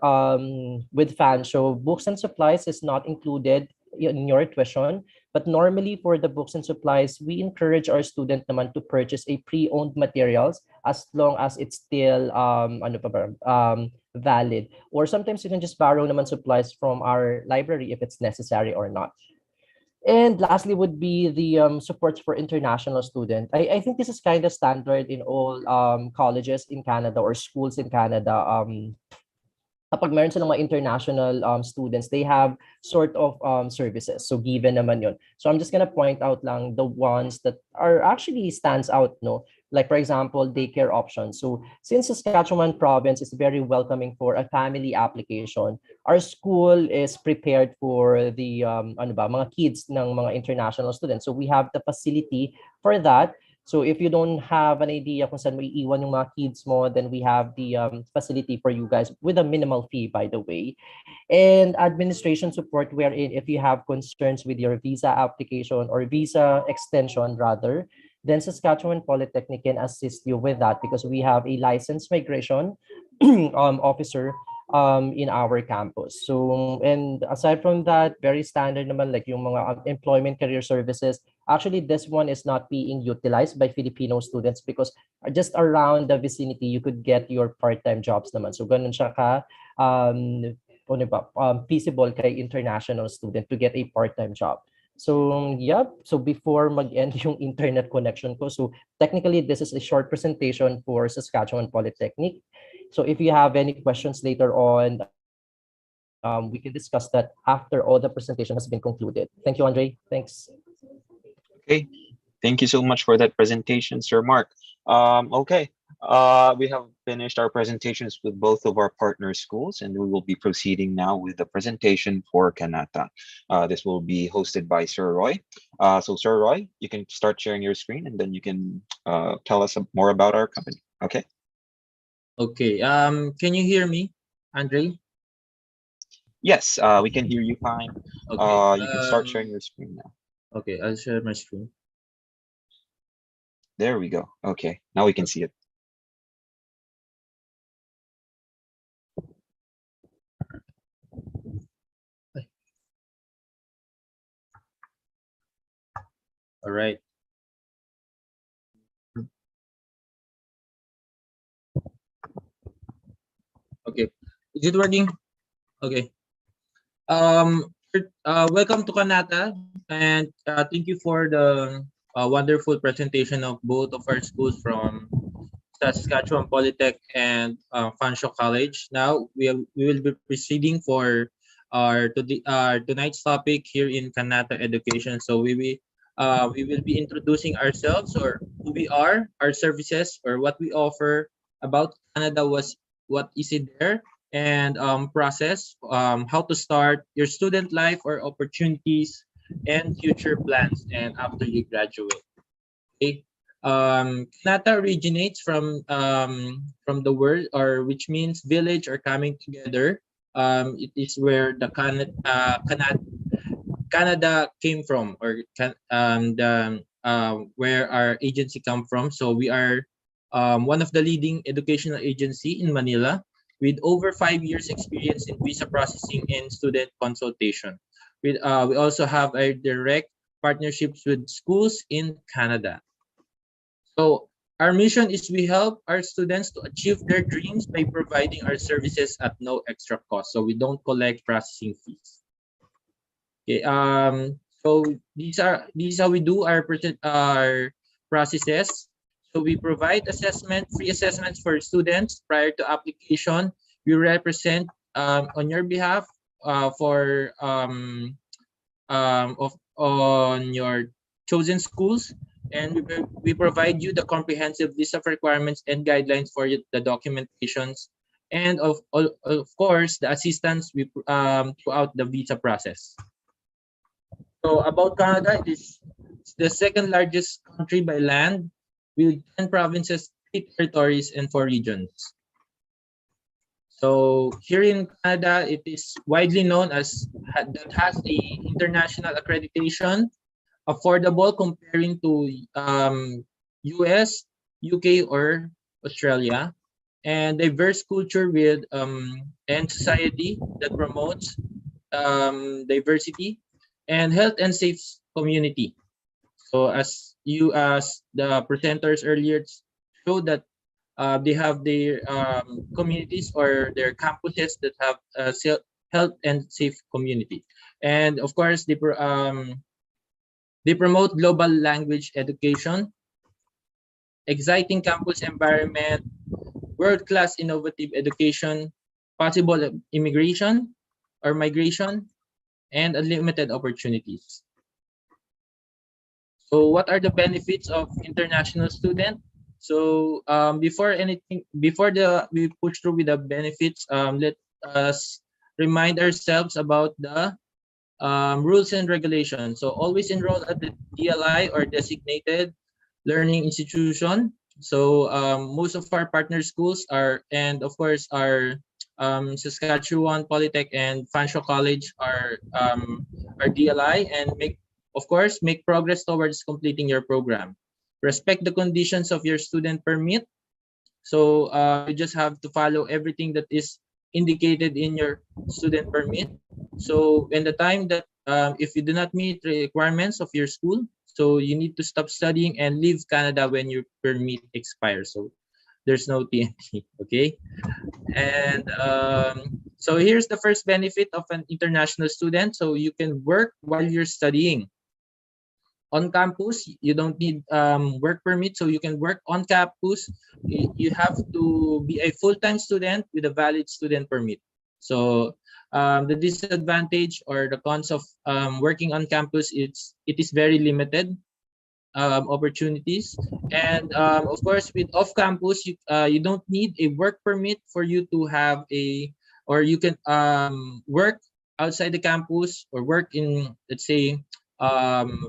with Fanshawe, books and supplies is not included in your tuition. But normally for the books and supplies, we encourage our student naman to purchase a pre-owned materials as long as it's still valid. Or sometimes you can just borrow naman supplies from our library if it's necessary or not. And lastly would be the supports for international student. I think this is kind of standard in all colleges in Canada or schools in Canada. Kapag meron silang mga international students, they have sort of services. So given naman yun. So I'm just gonna point out lang the ones that are actually stands out, no? Like for example, daycare options. So since Saskatchewan province is very welcoming for a family application, our school is prepared for the mga kids ng mga international students. So we have the facility for that. So if you don't have an idea kung saan mo iiwan yung mga kids mo, then we have the facility for you guys with a minimal fee, by the way. And administration support wherein if you have concerns with your visa application or visa extension rather, then Saskatchewan Polytechnic can assist you with that because we have a licensed migration officer in our campus. So, and aside from that, very standard naman like yung mga employment career services. Actually, this one is not being utilized by Filipino students because just around the vicinity, you could get your part-time jobs naman. So, ganun siya ka feasible kay international student to get a part-time job. So, yeah. So, before mag-end yung internet connection ko, so technically, this is a short presentation for Saskatchewan Polytechnic. So if you have any questions later on, we can discuss that after all the presentation has been concluded. Thank you, Andre. Thanks. Okay, thank you so much for that presentation, Sir Mark. Okay, we have finished our presentations with both of our partner schools, and we will be proceeding now with the presentation for Kanata. This will be hosted by Sir Roy. So Sir Roy, you can start sharing your screen, and then you can tell us more about our company. Okay. Okay. Can you hear me, Andre? Yes, we can hear you fine. Okay. You can start sharing your screen now. Okay, I'll share my screen. There we go. Okay, now we can see it. All right. Okay. Is it working? Okay. Welcome to Kanata, and thank you for the wonderful presentation of both of our schools from Saskatchewan Polytech and Fanshawe College. Now we will be proceeding for our tonight's topic here in Kanata Education. So we will be introducing ourselves or who we are, our services, or what we offer about Canada, what is it there, and process, how to start your student life or opportunities and future plans and after you graduate. Okay. Kanata originates from the word or which means village or coming together. It is where the Canada came from, or where our agency come from. So we are one of the leading educational agency in Manila with over 5 years experience in visa processing and student consultation. We also have a direct partnerships with schools in Canada. So our mission is we help our students to achieve their dreams by providing our services at no extra cost. So we don't collect processing fees. Okay. So these are how we do our processes. So we provide free assessments for students prior to application. We represent on your behalf on your chosen schools, and we provide you the comprehensive list of requirements and guidelines for the documentations, and of course the assistance throughout the visa process. So about Canada, it is the second largest country by land, with 10 provinces, 3 territories, and 4 regions. So here in Canada, it is widely known as that has the international accreditation, affordable comparing to US, UK, or Australia, and diverse culture with and society that promotes diversity and health and safe community. So as the presenters earlier showed that they have their communities or their campuses that have health and safe community, and of course They promote global language education, exciting campus environment, world-class innovative education, possible immigration or migration, and unlimited opportunities. So what are the benefits of international student? So before we push through with the benefits, let us remind ourselves about the rules and regulations. So always enroll at the DLI or designated learning institution. So most of our partner schools are, and of course our Saskatchewan Polytech and Fanshawe College are DLI, and make progress towards completing your program. Respect the conditions of your student permit. So you just have to follow everything that is indicated in your student permit. So when the time that if you do not meet the requirements of your school, so you need to stop studying and leave Canada when your permit expires. So there's no TNT, okay? And so here's the first benefit of an international student. So you can work while you're studying. On campus, you don't need work permit, so you can work on campus. You have to be a full-time student with a valid student permit. So the disadvantage or the cons of working on campus, it is very limited opportunities, and of course with off-campus, you don't need a work permit for you to have or you can work outside the campus or work in, let's say,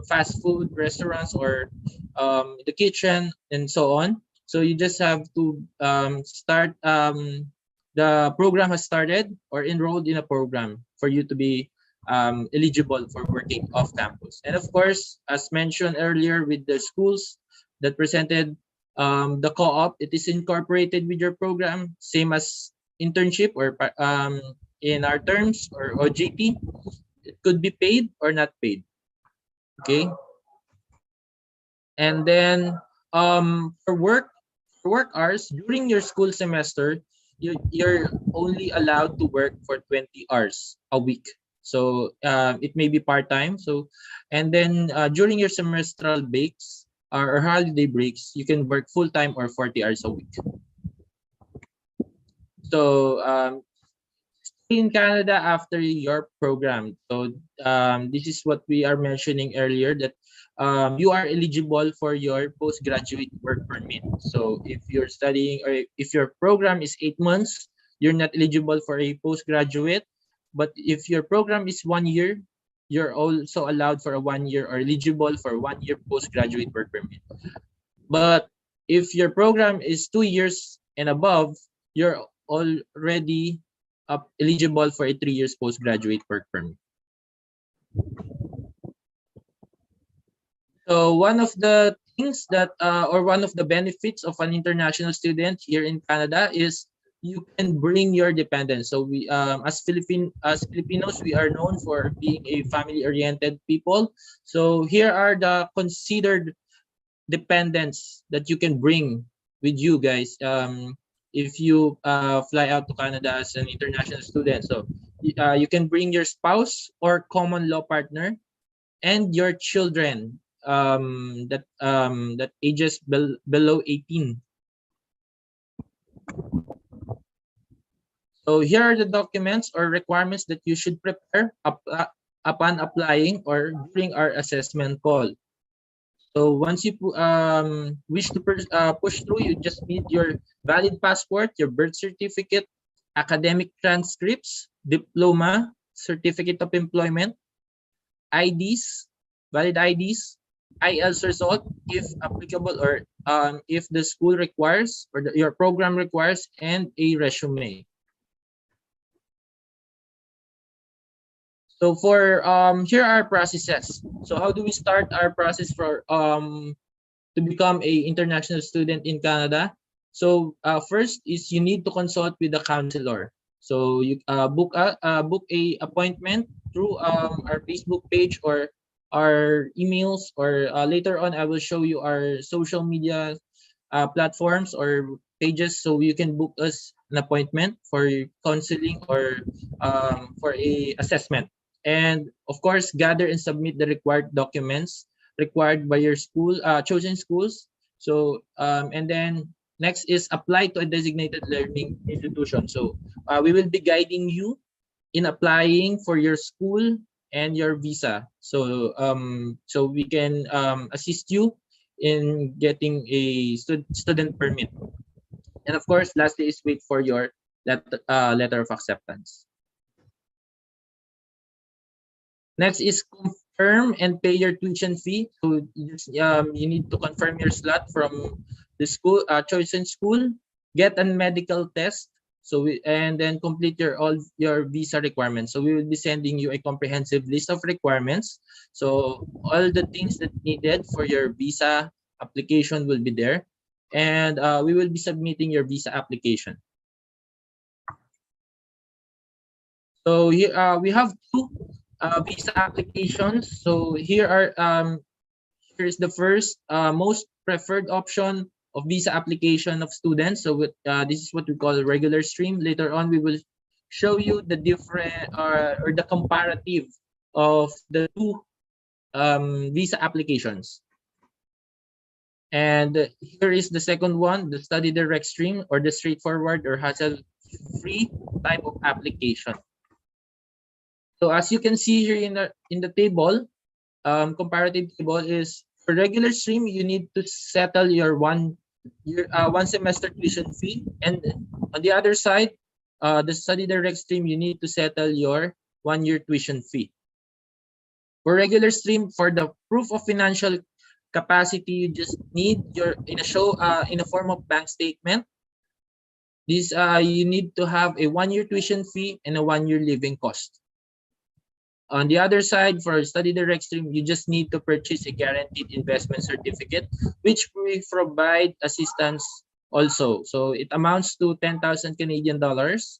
fast food restaurants or the kitchen and so on. So you just have to start the program has started or enrolled in a program for you to be eligible for working off campus. And of course, as mentioned earlier with the schools that presented the co-op, it is incorporated with your program, same as internship or in our terms or OJT. It could be paid or not paid. Okay. And then for work hours during your school semester, you're only allowed to work for 20 hours a week. So it may be part-time. So, and then during your semestral breaks or holiday breaks, you can work full-time or 40 hours a week. So in Canada after your program. So this is what we are mentioning earlier, that you are eligible for your postgraduate work permit. So if you're studying or if your program is 8 months, you're not eligible for a postgraduate. But if your program is 1 year, you're also allowed for a 1 year or eligible for 1 year postgraduate work permit. But if your program is 2 years and above, you're already eligible for a 3 years postgraduate work permit. So one of the things that or one of the benefits of an international student here in Canada is you can bring your dependents. So we as Filipinos, we are known for being a family-oriented people. So here are the considered dependents that you can bring with you guys if you fly out to Canada as an international student. So you can bring your spouse or common law partner and your children that ages below 18. So here are the documents or requirements that you should prepare upon applying or during our assessment call. So once you wish to push through, you just need your valid passport, your birth certificate, academic transcripts, diploma, certificate of employment, IDs, valid IDs, IELTS result if applicable, or if the school requires or your program requires, and a resume. So for here are processes. So how do we start our process for to become a international student in Canada? So first is you need to consult with the counselor. So you book a appointment through our Facebook page or our emails, or later on I will show you our social media platforms or pages, so you can book us an appointment for counseling or for a assessment. And of course, gather and submit the required documents required by your school, chosen schools. So and then next is apply to a designated learning institution. So we will be guiding you in applying for your school and your visa. So so we can assist you in getting a student permit. And of course, lastly is wait for your letter of acceptance. Next is confirm and pay your tuition fee. So you need to confirm your slot from the school, chosen school, get a medical test. So and then complete all your visa requirements. So we will be sending you a comprehensive list of requirements. So all the things that needed for your visa application will be there, and we will be submitting your visa application. So here we have two visa applications. So here are here's the first most preferred option of visa application of students. So this is what we call a regular stream. Later on, we will show you the different or the comparative of the two visa applications. And here is the second one, the study direct stream, or the straightforward or hassle-free type of application. So as you can see here in the table, comparative table is for regular stream, you need to settle your one semester tuition fee, and on the other side, the study direct stream, you need to settle your 1 year tuition fee. For regular stream, for the proof of financial capacity, you just need in a form of bank statement. This you need to have a 1 year tuition fee and a 1 year living cost. On the other side, for study direct stream, you just need to purchase a guaranteed investment certificate, which we provide assistance also. So it amounts to 10,000 Canadian dollars.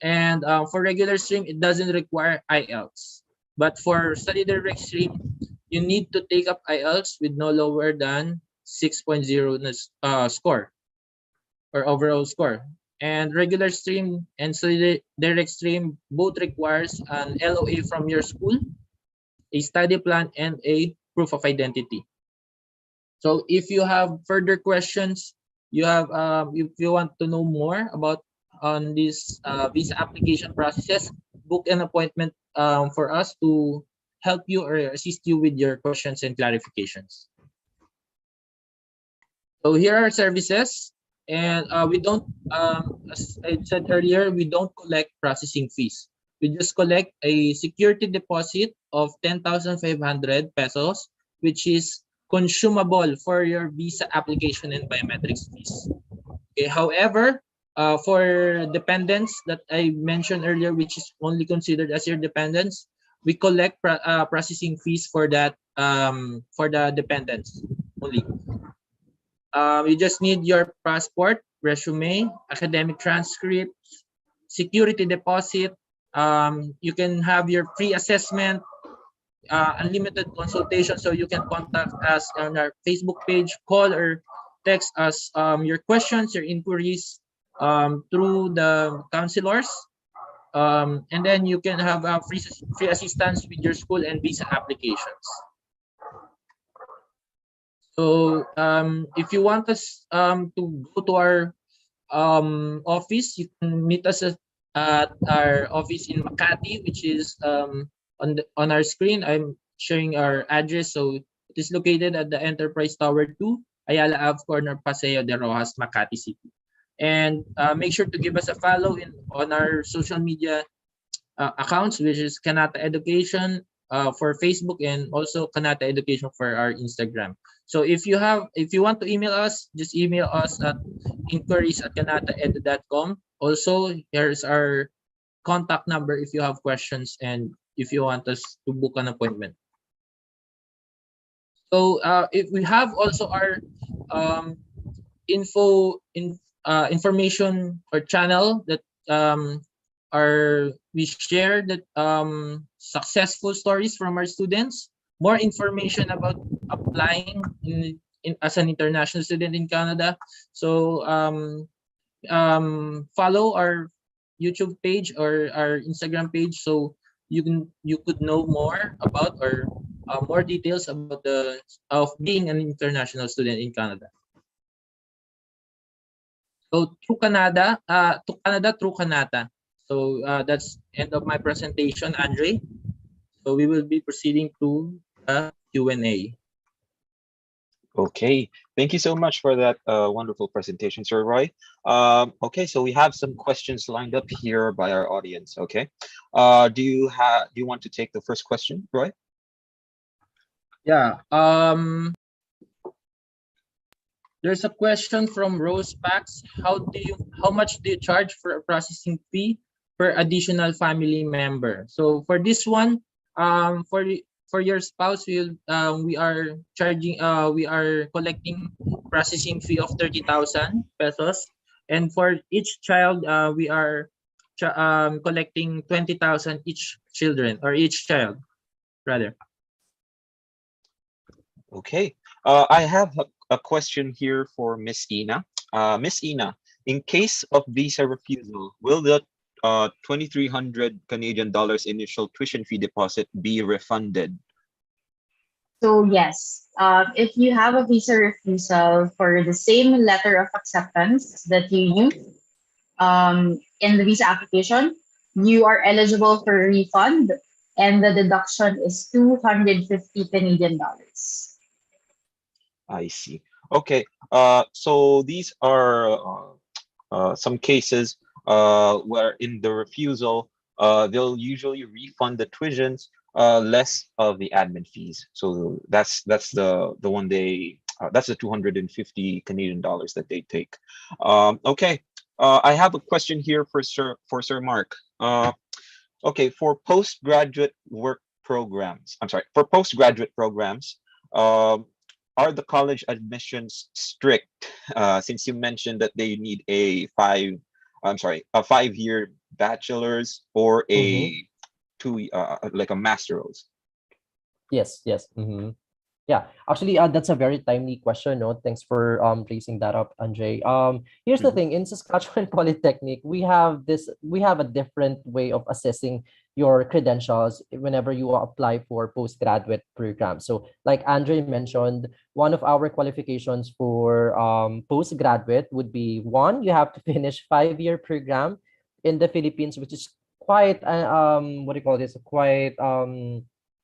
And for regular stream, it doesn't require IELTS. But for study direct stream, you need to take up IELTS with no lower than 6.0 score or overall score. And regular stream and study direct stream both requires an LOA from your school, a study plan, and a proof of identity. So if you have further questions, if you want to know more about on this visa application processes, book an appointment for us to help you or assist you with your questions and clarifications. So here are services. And we don't, as I said earlier, we don't collect processing fees. We just collect a security deposit of 10,500 pesos, which is consumable for your visa application and biometrics fees. Okay. However, for dependents that I mentioned earlier, which is only considered as your dependents, we collect processing fees for that for the dependents only. You just need your passport, resume, academic transcripts, security deposit. You can have your free assessment, unlimited consultation. So you can contact us on our Facebook page, call or text us your questions, your inquiries through the counselors. And then you can have free assistance with your school and visa applications. So if you want us to go to our office, you can meet us at our office in Makati, which is on our screen. I'm showing our address. So it is located at the Enterprise Tower 2, Ayala Ave Corner, Paseo de Rojas, Makati City. And make sure to give us a follow on our social media accounts, which is Kanata Education for Facebook, and also Kanata Education for our Instagram. So if you want to email us, just email us at inquiries@kanataedu.com. Also, here's our contact number if you have questions and if you want us to book an appointment. So if we have also our information or channel that we share that successful stories from our students, more information about applying as an international student in Canada. So follow our YouTube page or our Instagram page, so you could know more about or more details about the of being an international student in Canada. So through Canada, to Canada through Kanata. So that's end of my presentation, Andre. So we will be proceeding to the Q&A. Okay, thank you so much for that wonderful presentation, Sir Roy. Okay, so we have some questions lined up here by our audience. Okay, do you want to take the first question, Roy? Yeah. There's a question from Rose Pax. How much do you charge for a processing fee per additional family member? So for this one, for your spouse, we are collecting processing fee of 30,000 pesos, and for each child, we are collecting 20,000 each child rather. Okay, I have a question here for Miss Ina. Miss Ina, in case of visa refusal, will the 2,300 Canadian dollars initial tuition fee deposit be refunded? So yes, if you have a visa refusal for the same letter of acceptance that you use in the visa application, you are eligible for a refund, and the deduction is 250 Canadian dollars. I see. Okay, so these are some cases where in the refusal, they'll usually refund the tuitions less of the admin fees. So that's the one that's the 250 Canadian dollars that they take. Okay, I have a question here for Sir Mark. Okay, for postgraduate work programs, I'm sorry, for postgraduate programs, are the college admissions strict? Since you mentioned that they need a 5-year bachelor's or a like a master's. Yes. Yeah, actually, that's a very timely question. No, thanks for raising that up, Andre. Here's the thing: in Saskatchewan Polytechnic, we have a different way of assessing your credentials whenever you apply for postgraduate programs. So, like Andre mentioned, one of our qualifications for postgraduate would be, one, you have to finish 5-year program in the Philippines, which is quite what do you call this? Quite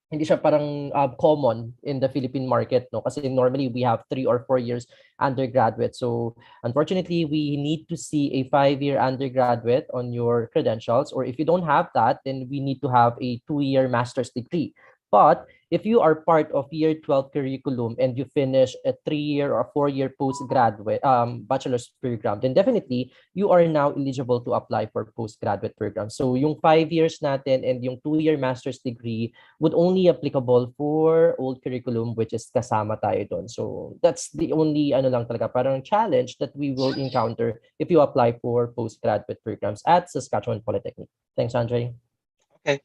hindi siya parang common in the Philippine market, no? Kasi normally we have 3 or 4 years undergraduate. So unfortunately, we need to see a 5-year undergraduate on your credentials, or if you don't have that, then we need to have a 2-year master's degree. But if you are part of year 12 curriculum and you finish a 3-year or 4-year postgraduate bachelor's program, then definitely you are now eligible to apply for postgraduate programs. So yung 5 years natin and yung 2-year master's degree would only applicable for old curriculum, which is kasama tayo doon. So that's the only lang talaga parang challenge that we will encounter if you apply for postgraduate programs at Saskatchewan Polytechnic. Thanks, Andre. Okay.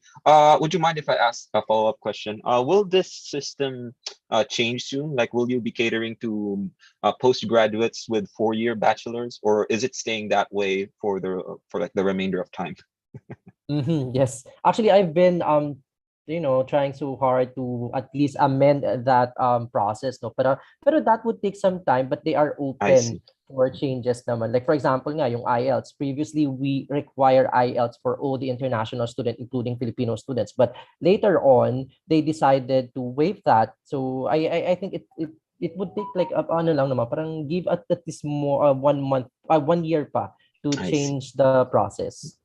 Would you mind if I ask a follow-up question? Will this system change soon? Like, will you be catering to postgraduates with 4-year bachelors, or is it staying that way for like the remainder of time? Yes, actually, I've been trying so hard to at least amend that process, no. Pero that would take some time, but they are I open see. for changes naman. Like for example nga, yung IELTS. Previously, we require IELTS for all the international students, including Filipino students. But later on, they decided to waive that. So I think it would take like lang naman, parang give at least more 1 month, 1 year pa to I see. change the process.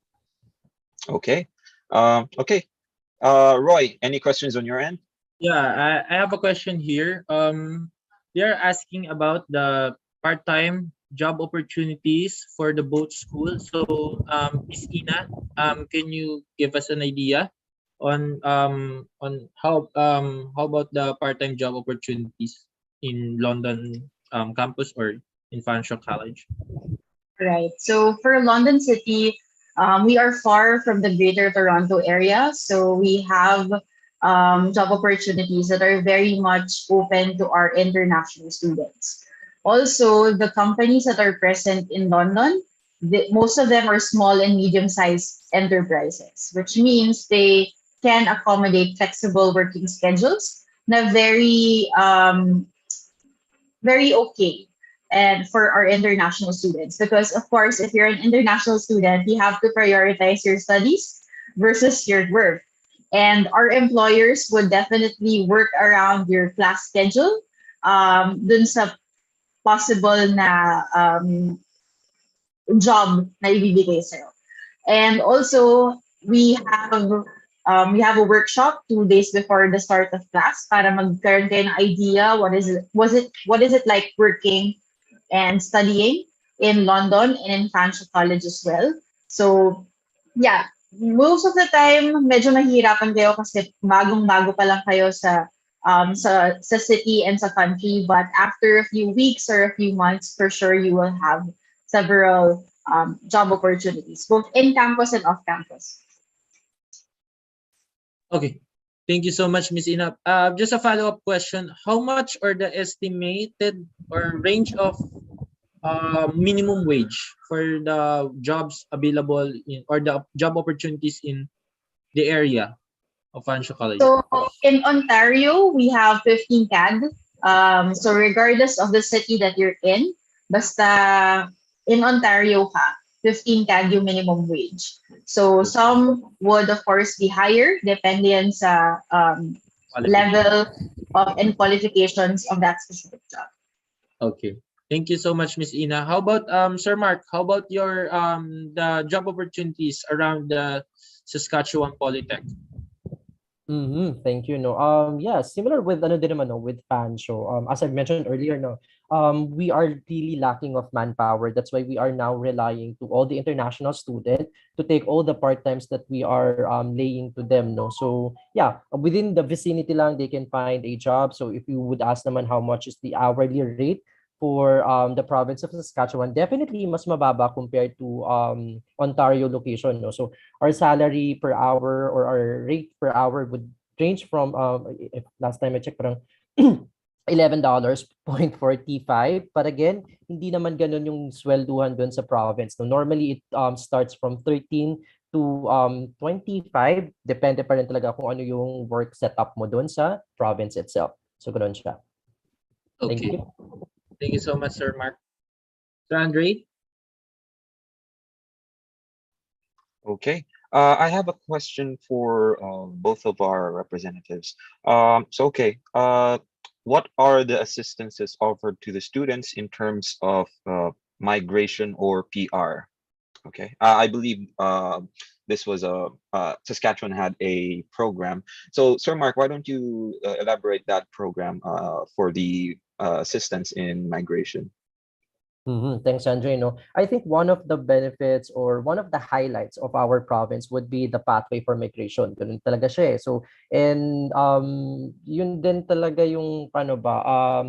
Okay. Okay. Roy, any questions on your end? Yeah, I have a question here. They're asking about the part-time job opportunities for the both schools. So, Miss Ina, can you give us an idea on how about the part-time job opportunities in London campus or in Fanshawe College? Right. So for London City, we are far from the Greater Toronto area, so we have job opportunities that are very much open to our international students. Also, the companies that are present in London, most of them are small and medium-sized enterprises, which means they can accommodate flexible working schedules, na very okay and for our international students, because of course if you're an international student you have to prioritize your studies versus your work, and our employers would definitely work around your class schedule dun sa possible na job na ibibigay sa'yo. And also, we have a workshop 2 days before the start of class para magkaroon kayo ng idea what is it like working and studying in London and in Fanshawe College as well. So, yeah, most of the time medyo mahirapan kayo kasi bagong-bago pa lang kayo sa city and sa country, but after a few weeks or a few months, for sure you will have several job opportunities, both in campus and off campus. Okay. Thank you so much, Ms. Ina. Just a follow-up question. How much are the estimated or range of minimum wage for the jobs available in or the job opportunities in the area of Fanshawe College? So in Ontario, we have 15 CAD. So regardless of the city that you're in, basta in Ontario ka, 15 CAD yung minimum wage. So some would of course be higher depende yan sa level of and qualifications of that specific job. Okay. Thank you so much, Ms. Ina. How about Sir Mark? How about your the job opportunities around the Saskatchewan Polytech? Thank you. No. Yeah, similar with ano din naman no, with Fanshawe. As I mentioned earlier, no, we are really lacking of manpower. That's why we are now relying to all the international students to take all the part-times that we are laying to them. No. So yeah, within the vicinity lang they can find a job. So if you would ask naman how much is the hourly rate for the province of Saskatchewan, definitely mas mababa compared to Ontario location. No? So our salary per hour or our rate per hour would range from, if last time I checked, parang $11.45. But again, hindi naman ganun yung swelduhan dun sa province. No? Normally, it starts from 13 to 25. Depende pa rin talaga kung ano yung work setup mo dun sa province itself. So, ganun siya. Okay. Thank you. Thank you so much, Sir Mark. Sir Andre? Okay. I have a question for both of our representatives. What are the assistances offered to the students in terms of migration or PR? Okay. I believe this was Saskatchewan had a program. So, Sir Mark, why don't you elaborate that program for the assistance in migration? Thanks, Andre. No, I think one of the benefits or one of the highlights of our province would be the pathway for migration. Ganun talaga siya eh. So, and yun din talaga yung paano ba,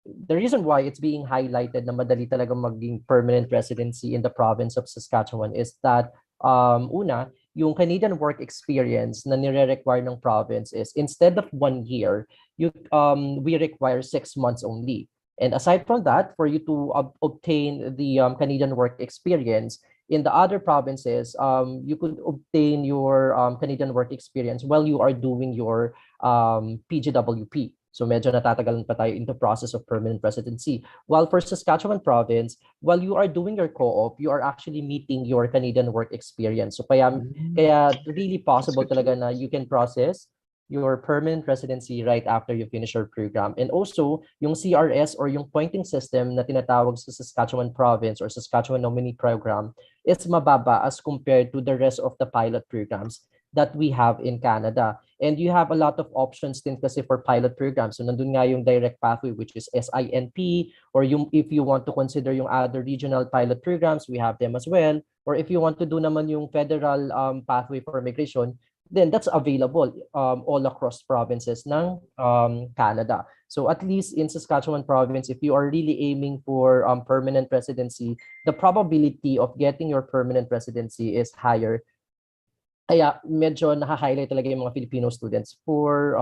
the reason why it's being highlighted na madali talaga maging permanent residency in the province of Saskatchewan is that una, yung Canadian work experience na nire-require ng province is instead of 1 year, we require 6 months only. And aside from that, for you to obtain the Canadian work experience in the other provinces, you could obtain your Canadian work experience while you are doing your PGWP. So medyo natatagalan pa tayo in the process of permanent residency. While for Saskatchewan province, while you are doing your co-op, you are actually meeting your Canadian work experience. So kaya really possible talaga na you can process your permanent residency right after you finish your program. And also, yung CRS or yung pointing system na tinatawag sa Saskatchewan province or Saskatchewan nominee program is mababa as compared to the rest of the pilot programs that we have in Canada. And you have a lot of options din kasi for pilot programs. So nandun nga yung direct pathway which is SINP, or yung if you want to consider yung other regional pilot programs, we have them as well. Or if you want to do naman yung federal pathway for migration, then that's available all across provinces ng Canada. So at least in Saskatchewan province, if you are really aiming for permanent residency, the probability of getting your permanent residency is higher. Kaya medyo naka-highlight talaga yung mga Filipino students for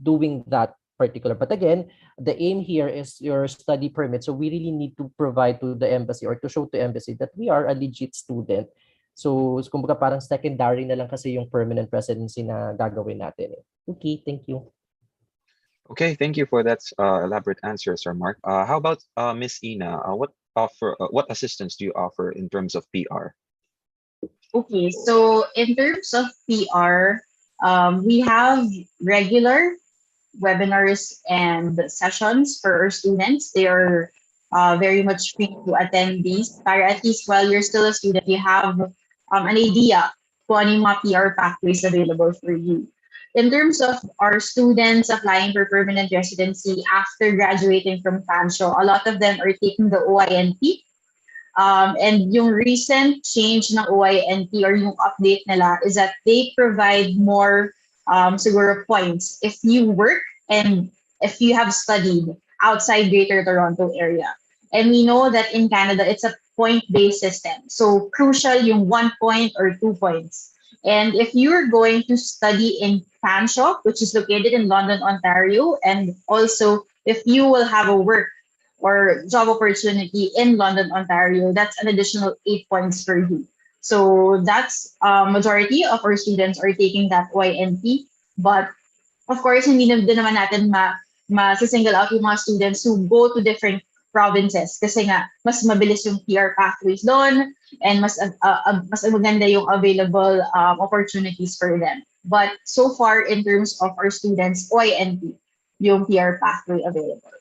doing that particular. But again, the aim here is your study permit. So we really need to provide to the embassy or to show to embassy that we are a legit student. So kumbaga parang secondary na lang kasi yung permanent residency na gagawin natin. Okay, thank you. Okay, thank you for that elaborate answer, Sir Mark. How about Miss Ina? What assistance do you offer in terms of PR? Okay, so in terms of PR, we have regular webinars and sessions for our students. They are very much free to attend these. Para at least while you're still a student, you have an idea kung ano yung mga PR pathways available for you. In terms of our students applying for permanent residency after graduating from Fanshawe, a lot of them are taking the OINP. And yung recent change ng OINP or yung update nila is that they provide more siguro points if you work and if you have studied outside Greater Toronto area. And we know that in Canada, it's a point-based system. So crucial yung 1 point or 2 points. And if you're going to study in Fanshawe, which is located in London, Ontario, and also if you will have a work or job opportunity in London, Ontario, that's an additional 8 points for you. So that's majority of our students are taking that YNP. But of course, hindi na din naman natin ma-single out yung mga students who go to different provinces kasi nga mas mabilis yung PR pathways doon and mas maganda yung available opportunities for them. But so far in terms of our students, OINP yung PR pathway available.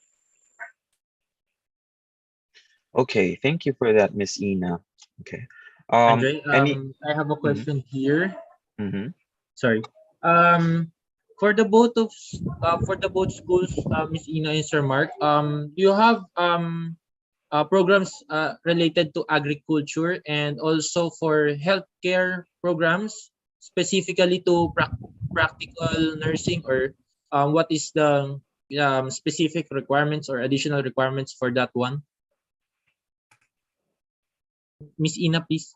Okay, thank you for that, Miss Ina. Okay. Andre, I have a question here. Sorry. For the both schools, Miss Ina and Sir Mark, do you have programs related to agriculture and also for healthcare programs, specifically to practical nursing, or what is the specific requirements or additional requirements for that one? Miss Ina, please.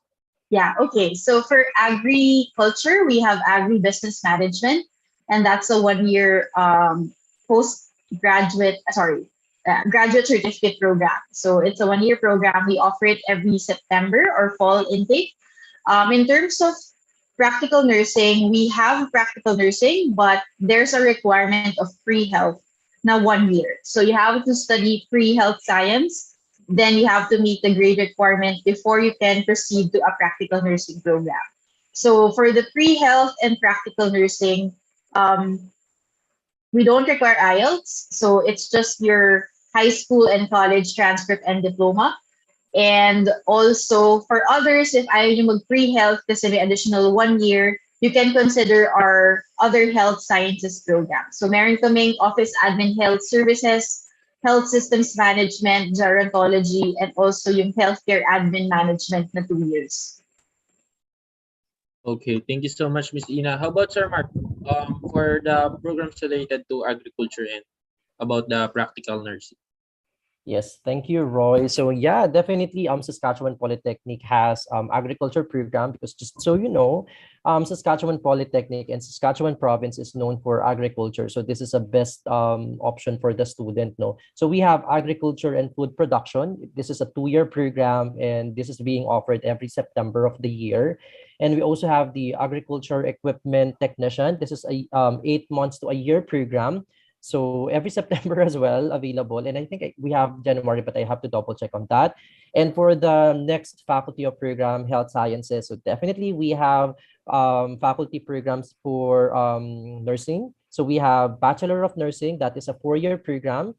Yeah, okay. So for agriculture, we have agribusiness management, and that's a 1-year graduate certificate program. So it's a 1-year program. We offer it every September or fall intake. In terms of practical nursing, we have practical nursing, but there's a requirement of pre-health na 1 year. So you have to study pre-health science. Then you have to meet the grade requirement before you can proceed to a practical nursing program. So for the pre-health and practical nursing, we don't require IELTS. So it's just your high school and college transcript and diploma. And also for others, if ayaw nyo mag pre-health kasi may additional 1 year, you can consider our other health sciences program. So meron kaming office admin health services, health systems management, gerontology, and also yung healthcare admin management na 2 years. Okay, thank you so much, Ms. Ina. How about Sir Mark, for the programs related to agriculture and about the practical nursing? Yes, thank you, Roy. So yeah, definitely Saskatchewan Polytechnic has agriculture program because just so you know, Saskatchewan Polytechnic and Saskatchewan province is known for agriculture. So this is a best option for the student. No, so we have agriculture and food production. This is a 2-year program and this is being offered every September of the year. And we also have the agriculture equipment technician. This is a 8 months to a year program. So every September as well available. And I think we have January, but I have to double check on that. And for the next faculty of program, health sciences. So definitely we have faculty programs for nursing. So we have Bachelor of Nursing, that is a 4-year program.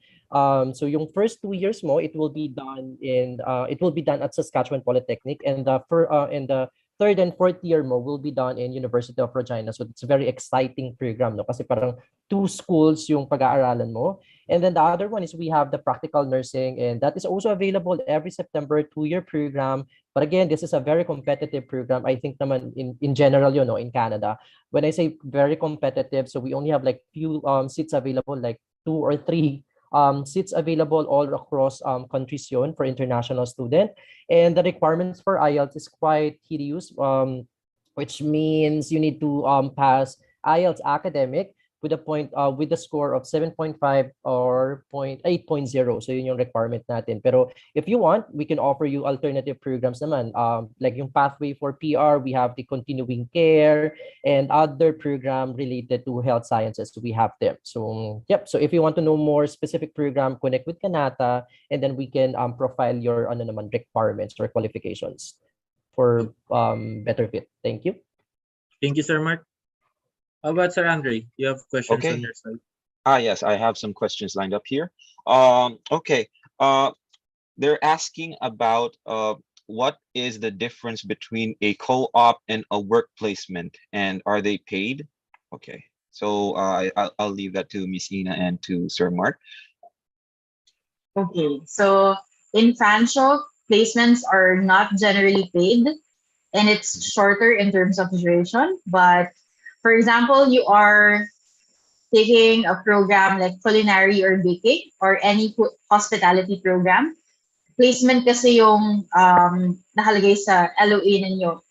So yung first 2 years mo, it will be done at Saskatchewan Polytechnic, and the third and fourth year mo will be done in University of Regina. So it's a very exciting program, no? Kasi parang 2 schools yung pag-aaralan mo. And then the other one is we have the practical nursing, and that is also available every September, 2-year program. But again, this is a very competitive program. I think naman in general, you know, in Canada, when I say very competitive, so we only have like few seats available, like 2 or 3 seats available all across countries yun for international student. And the requirements for IELTS is quite hideous, which means you need to pass IELTS academic, with a point with a score of 7.5 or 8.0. So yun yung requirement natin. Pero if you want, we can offer you alternative programs naman. Like yung pathway for PR, we have the continuing care and other program related to health sciences. We have them. So yep. So if you want to know more specific program, connect with Kanata, and then we can profile your ano naman requirements or qualifications for better fit. Thank you. Thank you, Sir Mark. How about Sir Andre? You have questions on Okay. your side? Yes, I have some questions lined up here. Okay. They're asking about what is the difference between a co-op and a work placement, and are they paid? Okay. So I'll leave that to Miss Ina and to Sir Mark. Okay, so in Fanshawe, placements are not generally paid and it's shorter in terms of duration. But for example, you are taking a program like culinary or baking or any hospitality program. Placement kasi yung nakalagay sa LOA ninyo.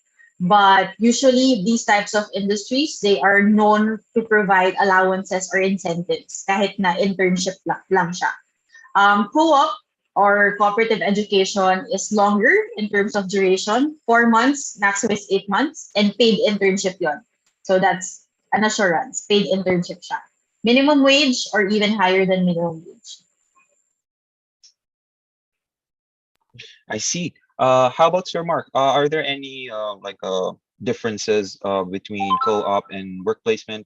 But usually these types of industries, they are known to provide allowances or incentives kahit na internship lang siya. Co-op or cooperative education is longer in terms of duration, 4 months, maximum is 8 months, and paid internship yon. So that's an assurance, paid internship siya. Minimum wage or even higher than minimum wage. I see. How about Sir Mark? Are there any differences between co-op and work placement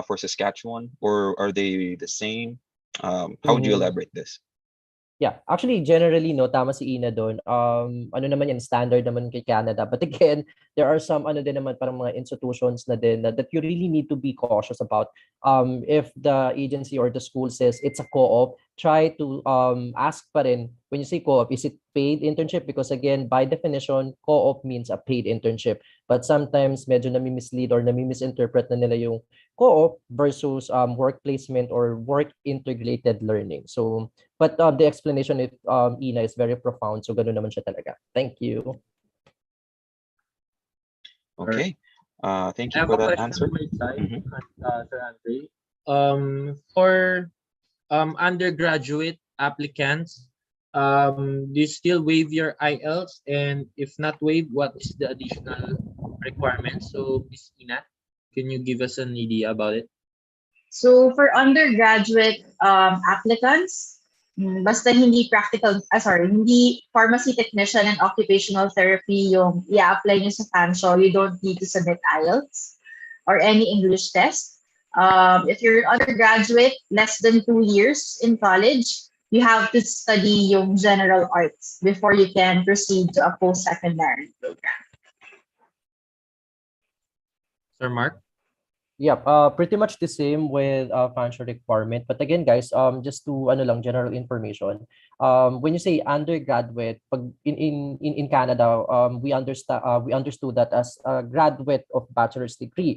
for Saskatchewan, or are they the same? How would you elaborate this? Yeah, actually, generally, no, tama si Ina doon. Ano naman yan, standard naman kay Canada. But again, there are some ano din naman parang mga institutions na din that you really need to be cautious about. If the agency or the school says it's a co-op, try to ask pa rin, when you say co-op, is it paid internship? Because again, by definition, co-op means a paid internship. But sometimes medyo nami-mislead or nami-misinterpret na nila yung co-op versus work placement or work integrated learning. So, but the explanation of Ina is very profound. So, ganun naman siya talaga. Thank you. Okay. Thank I you have for a that question answer. on my side, Mhm. Sir Andre. For undergraduate applicants, do you still waive your IELTS? And if not waive, what is the additional requirements? So, Ms. Ina, can you give us an idea about it? So for undergraduate applicants, basta hindi hindi pharmacy technician and occupational therapy yung i-apply nyo sa Fanshawe, you don't need to submit IELTS or any English test. If you're an undergraduate, less than 2 years in college, you have to study yung general arts before you can proceed to a post-secondary program. Sir Mark? Yep, pretty much the same with financial requirement. But again, guys, just to ano lang general information. When you say undergraduate, pag in Canada, we understood that as a graduate of bachelor's degree.